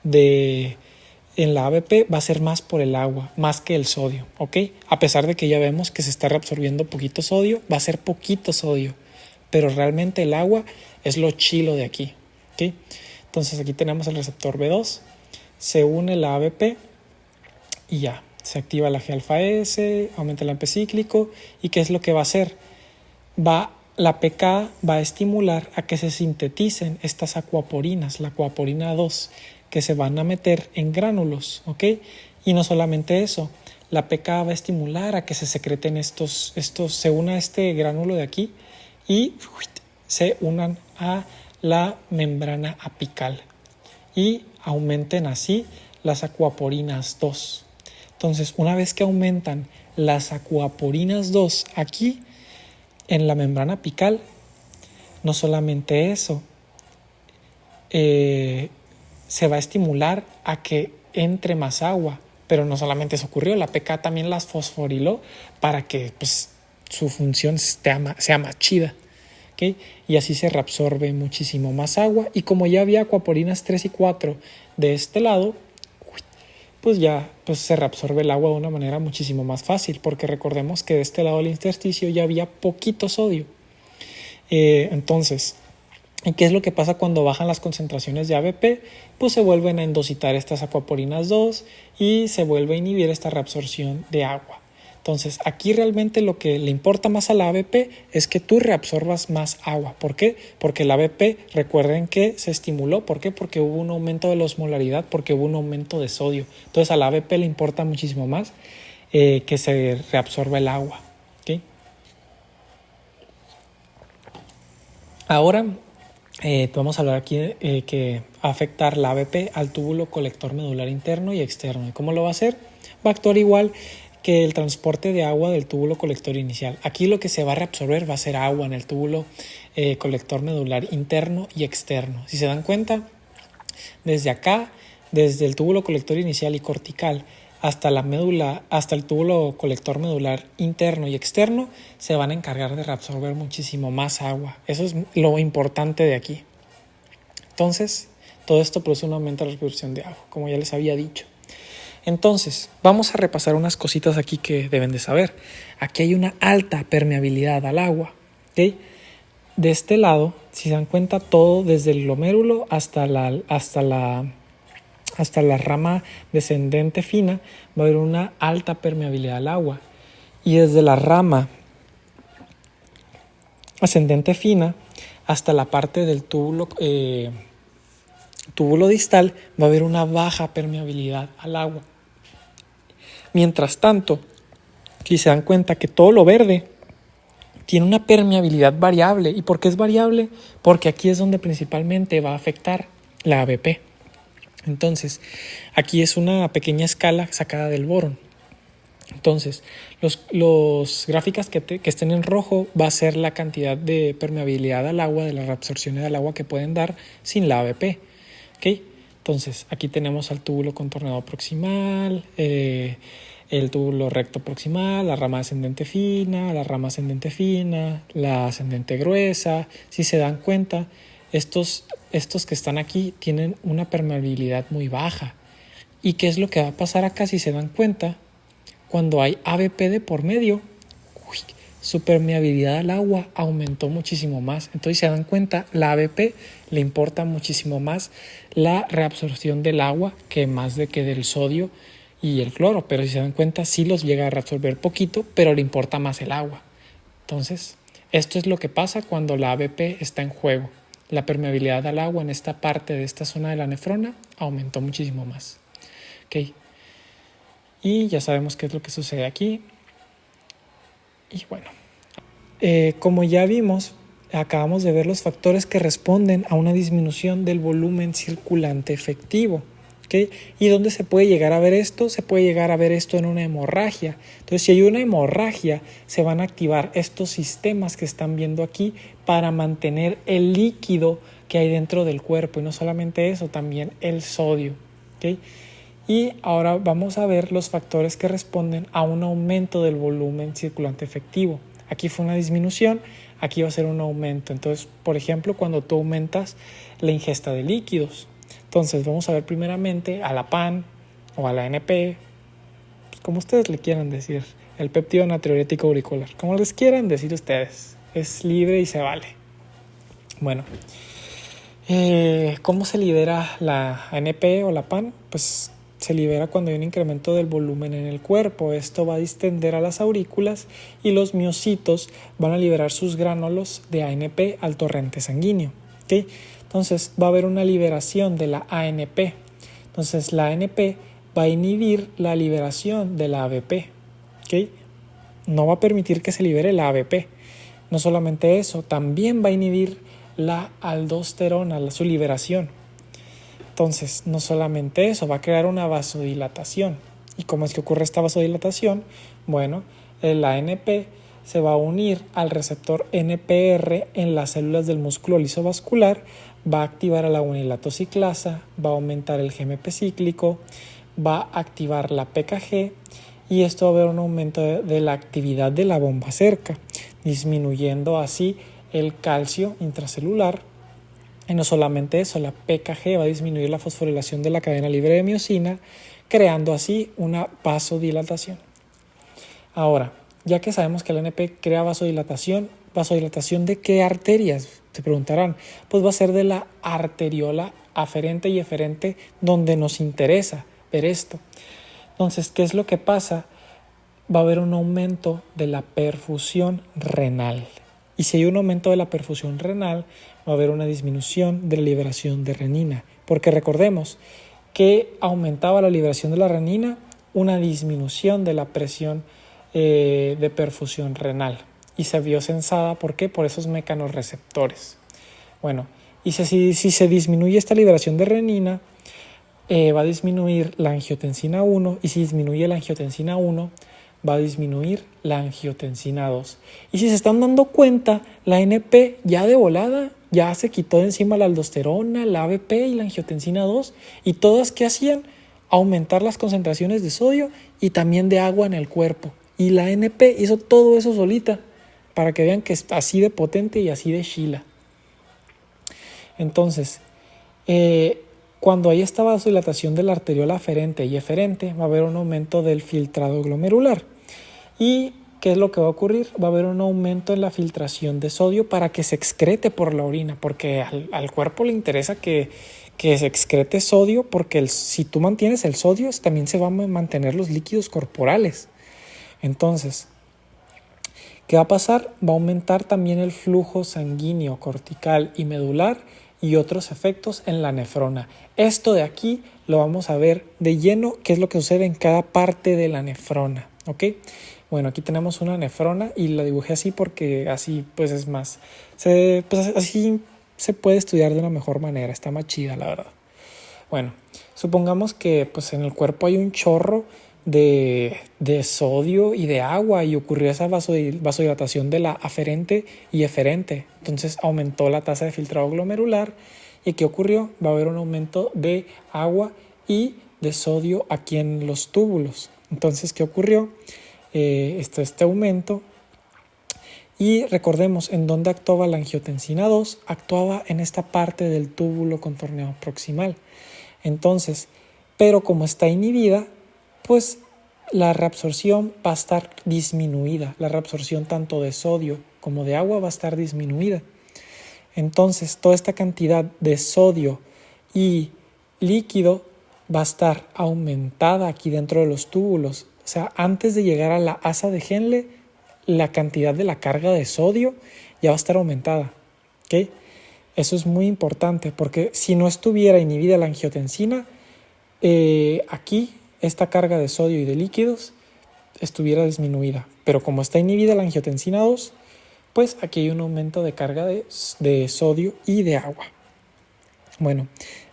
en la ABP va a ser más por el agua, más que el sodio, ¿ok? A pesar de que ya vemos que se está reabsorbiendo poquito sodio, va a ser poquito sodio, pero realmente el agua es lo chilo de aquí, ¿ok? Entonces aquí tenemos el receptor B2, se une la ABP y ya, se activa la G-alfa-S, aumenta el AMP cíclico y ¿qué es lo que va a hacer? La PK va a estimular a que se sinteticen estas acuaporinas, la acuaporina 2, que se van a meter en gránulos, ¿ok? Y no solamente eso, la PK va a estimular a que se secreten se una este gránulo de aquí y se unan a la membrana apical y aumenten así las acuaporinas 2. Entonces, una vez que aumentan las acuaporinas 2 aquí en la membrana apical, no solamente eso, se va a estimular a que entre más agua, pero no solamente eso ocurrió, la PK también las fosforiló para que pues, su función sea más chida, ¿okay? Y así se reabsorbe muchísimo más agua y como ya había acuaporinas 3 y 4 de este lado, pues ya se reabsorbe el agua de una manera muchísimo más fácil, porque recordemos que de este lado del intersticio ya había poquito sodio. Entonces, ¿qué es lo que pasa cuando bajan las concentraciones de ABP? Pues se vuelven a endositar estas acuaporinas 2 y se vuelve a inhibir esta reabsorción de agua. Entonces, aquí realmente lo que le importa más a la ABP es que tú reabsorbas más agua. ¿Por qué? Porque la ABP, recuerden que se estimuló. ¿Por qué? Porque hubo un aumento de la osmolaridad, porque hubo un aumento de sodio. Entonces, a la ABP le importa muchísimo más que se reabsorba el agua, ¿okay? Ahora, vamos a hablar aquí que va a afectar la ABP al túbulo colector medular interno y externo. ¿Y cómo lo va a hacer? Va a actuar igual que el transporte de agua del túbulo colector inicial. Aquí lo que se va a reabsorber va a ser agua en el túbulo colector medular interno y externo. Si se dan cuenta, desde acá, desde el túbulo colector inicial y cortical hasta la médula, hasta el túbulo colector medular interno y externo, se van a encargar de reabsorber muchísimo más agua. Eso es lo importante de aquí. Entonces, todo esto produce un aumento de la reabsorción de agua, como ya les había dicho. Entonces, vamos a repasar unas cositas aquí que deben de saber. Aquí hay una alta permeabilidad al agua, ¿ok? De este lado, si se dan cuenta, todo desde el glomérulo hasta la rama descendente fina va a haber una alta permeabilidad al agua. Y desde la rama ascendente fina hasta la parte del túbulo distal va a haber una baja permeabilidad al agua. Mientras tanto, si se dan cuenta que todo lo verde tiene una permeabilidad variable. ¿Y por qué es variable? Porque aquí es donde principalmente va a afectar la ABP. Entonces, aquí es una pequeña escala sacada del borón. Entonces, los gráficas que estén en rojo va a ser la cantidad de permeabilidad al agua, de las reabsorciones del agua que pueden dar sin la ABP. ¿Okay? Entonces, aquí tenemos al túbulo contorneado proximal, el túbulo recto proximal, la rama ascendente fina, la rama ascendente fina, la ascendente gruesa. Si se dan cuenta, estos que están aquí tienen una permeabilidad muy baja. ¿Y qué es lo que va a pasar acá si se dan cuenta? Cuando hay ABP de por medio, su permeabilidad al agua aumentó muchísimo más. Entonces, si se dan cuenta, la ABP le importa muchísimo más la reabsorción del agua que del sodio y el cloro. Pero si se dan cuenta, sí los llega a reabsorber poquito, pero le importa más el agua. Entonces, esto es lo que pasa cuando la ABP está en juego. La permeabilidad al agua en esta parte de esta zona de la nefrona aumentó muchísimo más. ¿Okay? Y ya sabemos qué es lo que sucede aquí. Y bueno, como ya vimos, acabamos de ver los factores que responden a una disminución del volumen circulante efectivo. ¿Okay? ¿Y dónde se puede llegar a ver esto? Se puede llegar a ver esto en una hemorragia. Entonces, si hay una hemorragia, se van a activar estos sistemas que están viendo aquí para mantener el líquido que hay dentro del cuerpo. Y no solamente eso, también el sodio. ¿Okay? Y ahora vamos a ver los factores que responden a un aumento del volumen circulante efectivo. Aquí fue una disminución, aquí va a ser un aumento. Entonces, por ejemplo, cuando tú aumentas la ingesta de líquidos. Entonces, vamos a ver primeramente a la PAN o a la NP, pues como ustedes le quieran decir, el péptido natriurético auricular, como les quieran decir ustedes. Es libre y se vale. Bueno, ¿cómo se libera la ANP o la PAN? Pues se libera cuando hay un incremento del volumen en el cuerpo. Esto va a distender a las aurículas y los miocitos van a liberar sus gránulos de ANP al torrente sanguíneo. ¿Okay? Entonces va a haber una liberación de la ANP. Entonces la ANP va a inhibir la liberación de la ABP. ¿Okay? No va a permitir que se libere la ABP. No solamente eso, también va a inhibir la aldosterona, su liberación. Entonces, no solamente eso, va a crear una vasodilatación. ¿Y cómo es que ocurre esta vasodilatación? Bueno, el ANP se va a unir al receptor NPR en las células del músculo liso vascular, va a activar a la guanilatociclasa, va a aumentar el GMP cíclico, va a activar la PKG y esto va a haber un aumento de la actividad de la bomba cerca, disminuyendo así el calcio intracelular. Y no solamente eso, la PKG va a disminuir la fosforilación de la cadena libre de miocina, creando así una vasodilatación. Ahora, ya que sabemos que el ANP crea vasodilatación, ¿vasodilatación de qué arterias? Se preguntarán. Pues va a ser de la arteriola aferente y eferente, donde nos interesa ver esto. Entonces, ¿qué es lo que pasa? Va a haber un aumento de la perfusión renal. Y si hay un aumento de la perfusión renal, va a haber una disminución de la liberación de renina. Porque recordemos que aumentaba la liberación de la renina, una disminución de la presión de perfusión renal. Y se vio sensada, ¿por qué? Por esos mecanorreceptores. Bueno, y si se disminuye esta liberación de renina, va a disminuir la angiotensina 1. Y si disminuye la angiotensina 1, va a disminuir la angiotensina 2. Y si se están dando cuenta, la ANP ya de volada ya se quitó de encima la aldosterona, la ABP y la angiotensina 2. ¿Y todas qué hacían? Aumentar las concentraciones de sodio y también de agua en el cuerpo. Y la ANP hizo todo eso solita para que vean que es así de potente y así de chila. Entonces, Cuando hay esta vasodilatación de la arteriola aferente y eferente, va a haber un aumento del filtrado glomerular. ¿Y qué es lo que va a ocurrir? Va a haber un aumento en la filtración de sodio para que se excrete por la orina, porque al cuerpo le interesa que se excrete sodio, porque si tú mantienes el sodio, también se van a mantener los líquidos corporales. Entonces, ¿qué va a pasar? Va a aumentar también el flujo sanguíneo cortical y medular y otros efectos en la nefrona. Esto de aquí lo vamos a ver de lleno, qué es lo que sucede en cada parte de la nefrona, ¿ok? Bueno, aquí tenemos una nefrona y la dibujé así porque así pues es más, así se puede estudiar de una mejor manera, está más chida la verdad. Bueno, supongamos que pues en el cuerpo hay un chorro de sodio y de agua y ocurrió esa vasodilatación de la aferente y eferente. Entonces aumentó la tasa de filtrado glomerular. ¿Y qué ocurrió? Va a haber un aumento de agua y de sodio aquí en los túbulos. Entonces, ¿qué ocurrió? Este aumento. Y recordemos, ¿en dónde actuaba la angiotensina 2? Actuaba en esta parte del túbulo contorneado proximal. Entonces, pero como está inhibida, pues la reabsorción va a estar disminuida. La reabsorción tanto de sodio como de agua va a estar disminuida. Entonces, toda esta cantidad de sodio y líquido va a estar aumentada aquí dentro de los túbulos. O sea, antes de llegar a la asa de Henle, la cantidad de la carga de sodio ya va a estar aumentada. ¿Okay? Eso es muy importante porque si no estuviera inhibida la angiotensina, aquí esta carga de sodio y de líquidos estuviera disminuida. Pero como está inhibida la angiotensina 2, pues aquí hay un aumento de carga de sodio y de agua. Bueno,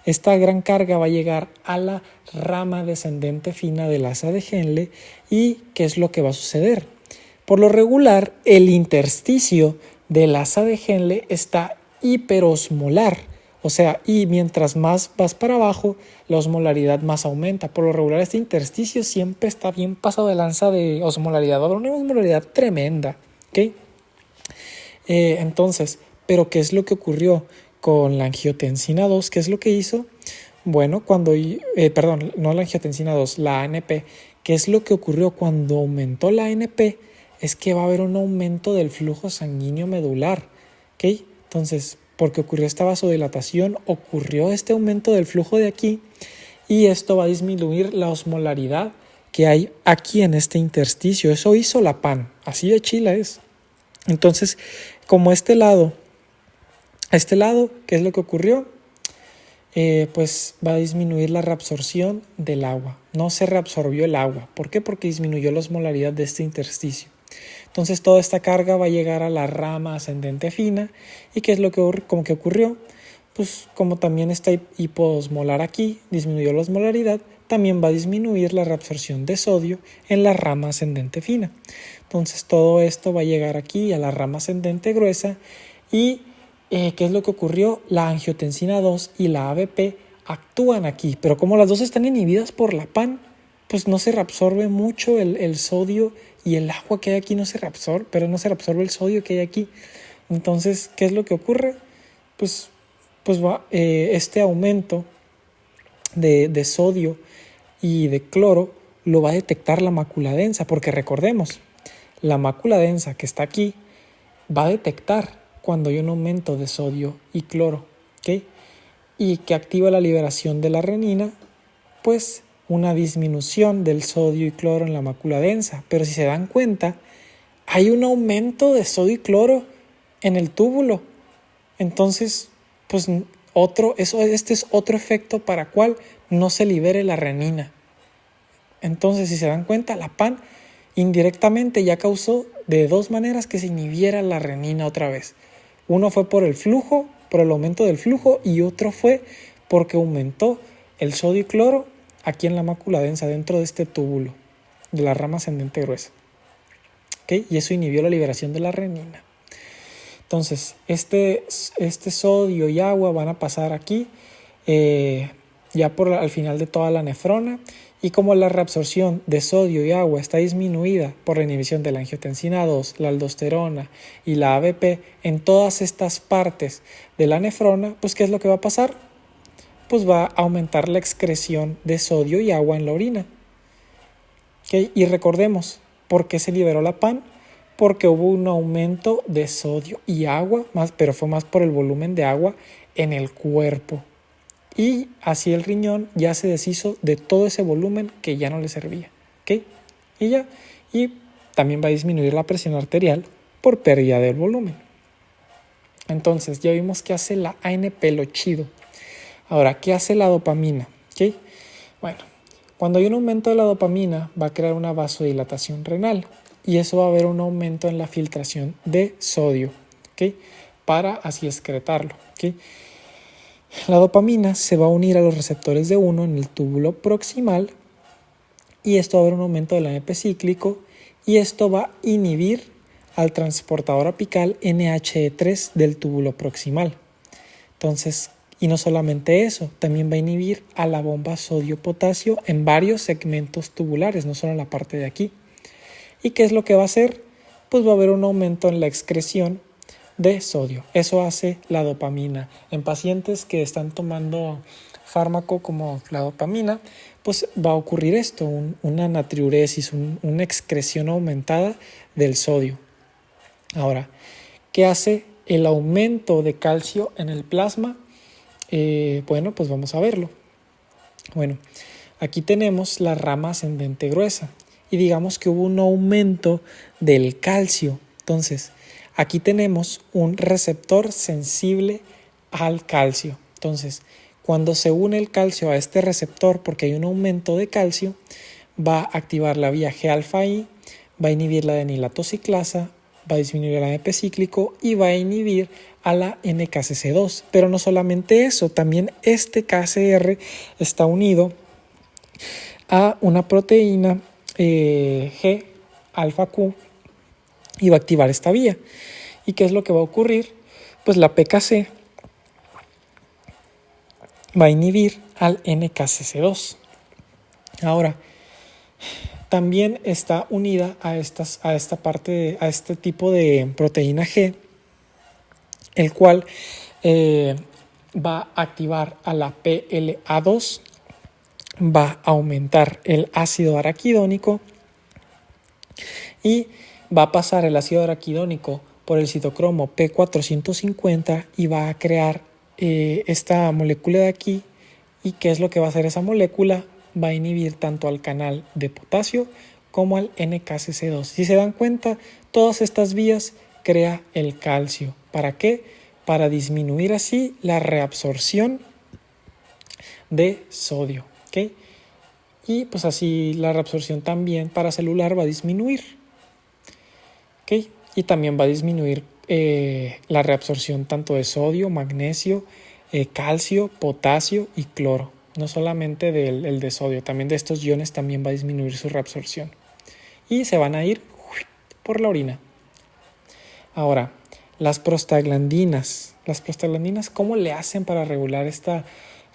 esta gran carga va a llegar a la rama descendente fina del asa de Henle y ¿qué es lo que va a suceder? Por lo regular, el intersticio del asa de Henle está hiperosmolar, o sea, y mientras más vas para abajo, la osmolaridad más aumenta. Por lo regular, este intersticio siempre está bien pasado de lanza de osmolaridad, va a haber una osmolaridad tremenda, ¿ok? Entonces, ¿pero qué es lo que ocurrió con la angiotensina 2? ¿Qué es lo que hizo? Bueno, no la angiotensina 2, la ANP. ¿Qué es lo que ocurrió cuando aumentó la ANP? Es que va a haber un aumento del flujo sanguíneo medular, ¿ok? Entonces, porque ocurrió esta vasodilatación, ocurrió este aumento del flujo de aquí y esto va a disminuir la osmolaridad que hay aquí en este intersticio. Eso hizo la PAN, así de chila es. Entonces, como este lado, ¿qué es lo que ocurrió? Pues va a disminuir la reabsorción del agua. No se reabsorbió el agua. ¿Por qué? Porque disminuyó la osmolaridad de este intersticio. Entonces toda esta carga va a llegar a la rama ascendente fina. ¿Y qué es lo que ocurrió? Pues como también está hiposmolar aquí, disminuyó la osmolaridad, también va a disminuir la reabsorción de sodio en la rama ascendente fina. Entonces todo esto va a llegar aquí a la rama ascendente gruesa y ¿qué es lo que ocurrió? La angiotensina 2 y la ABP actúan aquí, pero como las dos están inhibidas por la PAN, pues no se reabsorbe mucho el sodio y el agua que hay aquí no se reabsorbe, pero no se reabsorbe el sodio que hay aquí. Entonces, ¿qué es lo que ocurre? Pues va este aumento de sodio y de cloro lo va a detectar la mácula densa, porque recordemos, la mácula densa que está aquí va a detectar cuando hay un aumento de sodio y cloro, ¿ok? Y que activa la liberación de la renina, pues una disminución del sodio y cloro en la mácula densa. Pero si se dan cuenta, hay un aumento de sodio y cloro en el túbulo. Entonces, pues este es otro efecto para cual no se libere la renina. Entonces, si se dan cuenta, la PAN indirectamente ya causó de dos maneras que se inhibiera la renina otra vez. Uno fue por el flujo, por el aumento del flujo, y otro fue porque aumentó el sodio y cloro aquí en la mácula densa, dentro de este túbulo de la rama ascendente gruesa. ¿Okay? Y eso inhibió la liberación de la renina. Entonces, este sodio y agua van a pasar aquí ya al final de toda la nefrona. Y como la reabsorción de sodio y agua está disminuida por la inhibición de la angiotensina 2, la aldosterona y la ABP en todas estas partes de la nefrona, pues ¿qué es lo que va a pasar? pues va a aumentar la excreción de sodio y agua en la orina. ¿Okay? Y recordemos, ¿por qué se liberó la PAN? Porque hubo un aumento de sodio y agua, pero fue más por el volumen de agua en el cuerpo. Y así el riñón ya se deshizo de todo ese volumen que ya no le servía. ¿Okay? Y también va a disminuir la presión arterial por pérdida del volumen. Entonces, ya vimos qué hace la ANP, lo chido. Ahora, ¿qué hace la dopamina? ¿Okay? Bueno, cuando hay un aumento de la dopamina, va a crear una vasodilatación renal y eso va a haber un aumento en la filtración de sodio, ¿okay? Para así excretarlo, ¿okay? La dopamina se va a unir a los receptores de 1 en el túbulo proximal y esto va a haber un aumento del ANP cíclico y esto va a inhibir al transportador apical NHE3 del túbulo proximal. Entonces, y no solamente eso, también va a inhibir a la bomba sodio-potasio en varios segmentos tubulares, no solo en la parte de aquí. ¿Y qué es lo que va a hacer? Pues va a haber un aumento en la excreción de sodio. Eso hace la dopamina. En pacientes que están tomando fármaco como la dopamina, pues va a ocurrir esto, una natriuresis, una excreción aumentada del sodio. Ahora, ¿qué hace el aumento de calcio en el plasma? Bueno, pues vamos a verlo. Bueno, aquí tenemos la rama ascendente gruesa y digamos que hubo un aumento del calcio. Entonces, aquí tenemos un receptor sensible al calcio. Entonces, cuando se une el calcio a este receptor porque hay un aumento de calcio, va a activar la vía G-alfa-I, va a inhibir la adenilatociclasa, va a disminuir el ANP cíclico y va a inhibir a la NKCC2. Pero no solamente eso, también este KCR está unido a una proteína G alfa Q y va a activar esta vía. ¿Y qué es lo que va a ocurrir? Pues la PKC va a inhibir al NKCC2. Ahora, también está unida a este tipo de proteína G, el cual va a activar a la PLA2, va a aumentar el ácido araquidónico y va a pasar el ácido araquidónico por el citocromo P450 y va a crear esta molécula de aquí. ¿Y qué es lo que va a hacer esa molécula? Va a inhibir tanto al canal de potasio como al NKCC2. Si se dan cuenta, todas estas vías crea el calcio. ¿Para qué? Para disminuir así la reabsorción de sodio. ¿Okay? Y pues así la reabsorción también paracelular va a disminuir. ¿Okay? Y también va a disminuir la reabsorción tanto de sodio, magnesio, calcio, potasio y cloro. No solamente el de sodio, también de estos iones también va a disminuir su reabsorción. Y se van a ir por la orina. Ahora, las prostaglandinas. Las prostaglandinas, ¿cómo le hacen para regular esta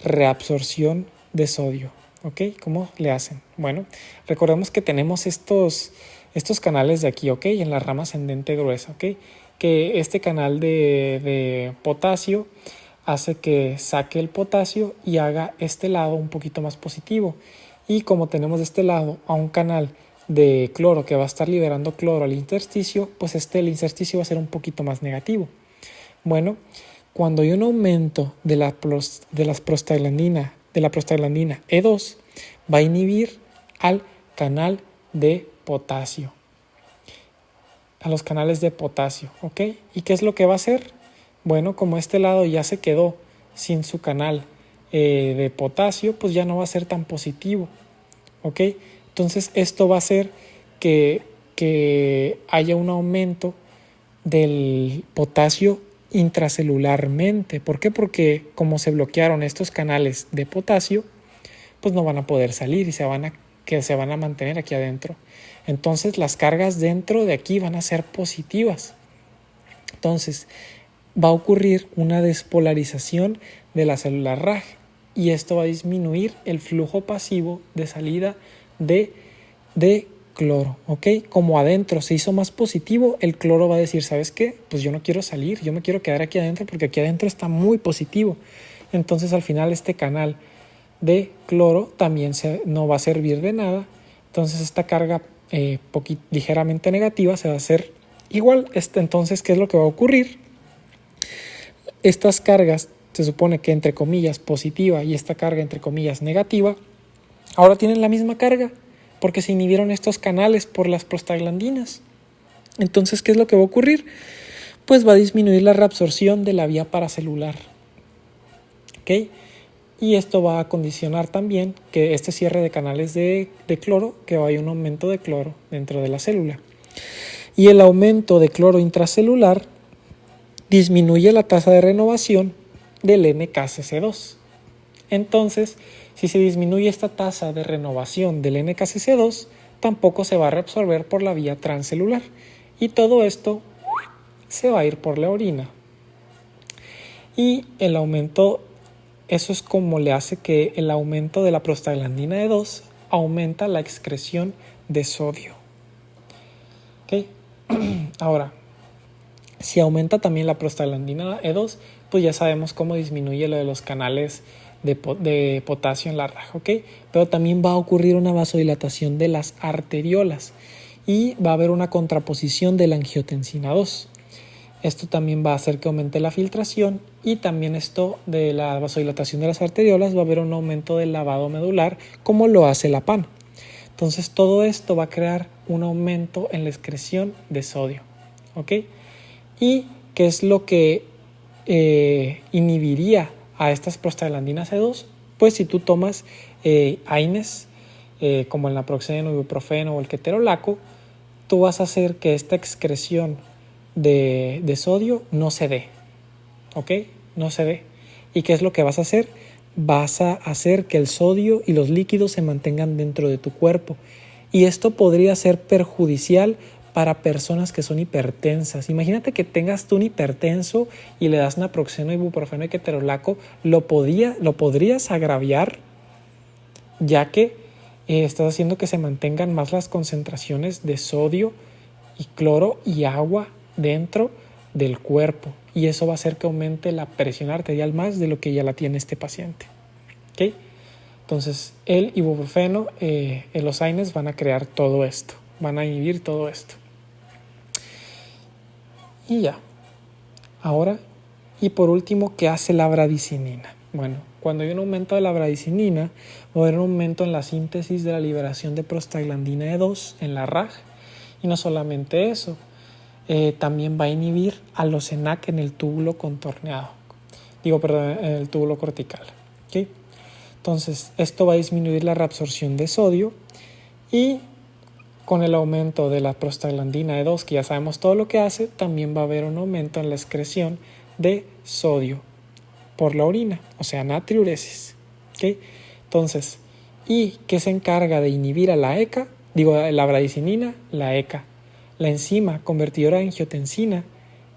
reabsorción de sodio? ¿Ok? ¿Cómo le hacen? Bueno, recordemos que tenemos estos canales de aquí, ¿ok? En la rama ascendente gruesa, ¿ok? Que este canal de potasio hace que saque el potasio y haga este lado un poquito más positivo. Y como tenemos de este lado a un canal de cloro que va a estar liberando cloro al intersticio, pues el intersticio va a ser un poquito más negativo. Bueno, cuando hay un aumento de la prostaglandina E2, va a inhibir al canal de potasio, a los canales de potasio, ¿ok? ¿Y qué es lo que va a hacer? Bueno, como este lado ya se quedó sin su canal de potasio, pues ya no va a ser tan positivo, ¿ok? Entonces esto va a hacer que haya un aumento del potasio intracelularmente. ¿Por qué? Porque como se bloquearon estos canales de potasio, pues no van a poder salir y se van a mantener aquí adentro. Entonces las cargas dentro de aquí van a ser positivas. Entonces va a ocurrir una despolarización de la célula RAG y esto va a disminuir el flujo pasivo de salida de cloro, ¿ok? Como adentro se hizo más positivo, el cloro va a decir, ¿sabes qué? Pues yo no quiero salir, yo me quiero quedar aquí adentro porque aquí adentro está muy positivo. entonces al final este canal de cloro también no va a servir de nada. Entonces esta carga ligeramente negativa se va a hacer igual. Entonces, ¿qué es lo que va a ocurrir? Estas cargas, se supone que entre comillas positiva y esta carga entre comillas negativa, ahora tienen la misma carga porque se inhibieron estos canales por las prostaglandinas. Entonces, ¿qué es lo que va a ocurrir? Pues va a disminuir la reabsorción de la vía paracelular. ¿Ok? Y esto va a condicionar también que este cierre de canales de cloro, que vaya un aumento de cloro dentro de la célula. Y el aumento de cloro intracelular disminuye la tasa de renovación del NKCC2. Entonces, si se disminuye esta tasa de renovación del NKCC2, tampoco se va a reabsorber por la vía transcelular. Y todo esto se va a ir por la orina. Y el aumento, eso es como le hace que el aumento de la prostaglandina E2 aumenta la excreción de sodio. ¿Ok? Ahora, si aumenta también la prostaglandina E2, pues ya sabemos cómo disminuye lo de los canales de potasio en la raja, ¿ok? Pero también va a ocurrir una vasodilatación de las arteriolas y va a haber una contraposición de la angiotensina 2. Esto también va a hacer que aumente la filtración y también esto de la vasodilatación de las arteriolas va a haber un aumento del lavado medular como lo hace la PAN. Entonces todo esto va a crear un aumento en la excreción de sodio, ¿ok? ¿Y qué es lo que inhibiría a estas prostaglandinas E2? Pues si tú tomas AINES, como el naproxeno, ibuprofeno o el ketorolaco, tú vas a hacer que esta excreción de sodio no se dé, ¿ok? No se dé. ¿Y qué es lo que vas a hacer? Vas a hacer que el sodio y los líquidos se mantengan dentro de tu cuerpo. Y esto podría ser perjudicial para personas que son hipertensas. Imagínate que tengas tú un hipertenso y le das naproxeno, ibuprofeno y ketorolaco, lo podrías agraviar, ya que estás haciendo que se mantengan más las concentraciones de sodio y cloro y agua dentro del cuerpo, y eso va a hacer que aumente la presión arterial más de lo que ya la tiene este paciente. ¿Okay? Entonces el ibuprofeno, los AINES van a crear todo esto, van a inhibir todo esto. Y ya. Ahora, y por último, ¿qué hace la bradicinina? Bueno, cuando hay un aumento de la bradicinina, va a haber un aumento en la síntesis de la liberación de prostaglandina E2 en la RAJ. Y no solamente eso, también va a inhibir a los ENaC en el túbulo contorneado. En el túbulo cortical. ¿Okay? Entonces, esto va a disminuir la reabsorción de sodio y con el aumento de la prostaglandina E2, que ya sabemos todo lo que hace, también va a haber un aumento en la excreción de sodio por la orina, o sea, natriuresis. ¿Okay? Entonces, ¿y qué se encarga de inhibir a la ECA? La bradicinina, la ECA. La enzima convertidora de angiotensina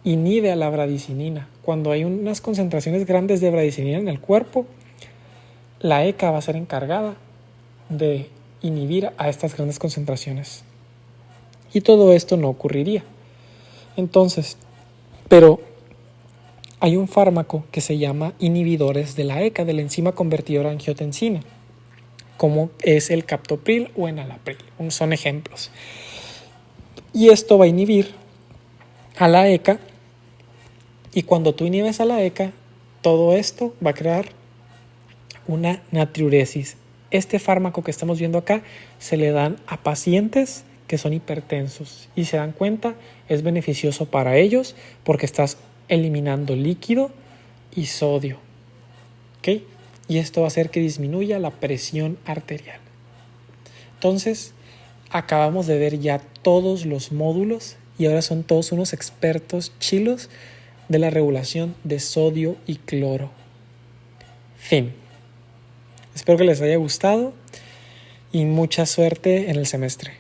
inhibe a la bradicinina. Cuando hay unas concentraciones grandes de bradicinina en el cuerpo, la ECA va a ser encargada de inhibir a estas grandes concentraciones. Y todo esto no ocurriría. Entonces, pero hay un fármaco que se llama inhibidores de la ECA, de la enzima convertidora de angiotensina, como es el captopril o enalapril. Son ejemplos. Y esto va a inhibir a la ECA, y cuando tú inhibes a la ECA, todo esto va a crear una natriuresis. Este fármaco que estamos viendo acá se le dan a pacientes que son hipertensos y se dan cuenta, es beneficioso para ellos porque estás eliminando líquido y sodio. ¿Okay? Y esto va a hacer que disminuya la presión arterial. Entonces, acabamos de ver ya todos los módulos y ahora son todos unos expertos chilos de la regulación de sodio y cloro. Fin. Espero que les haya gustado y mucha suerte en el semestre.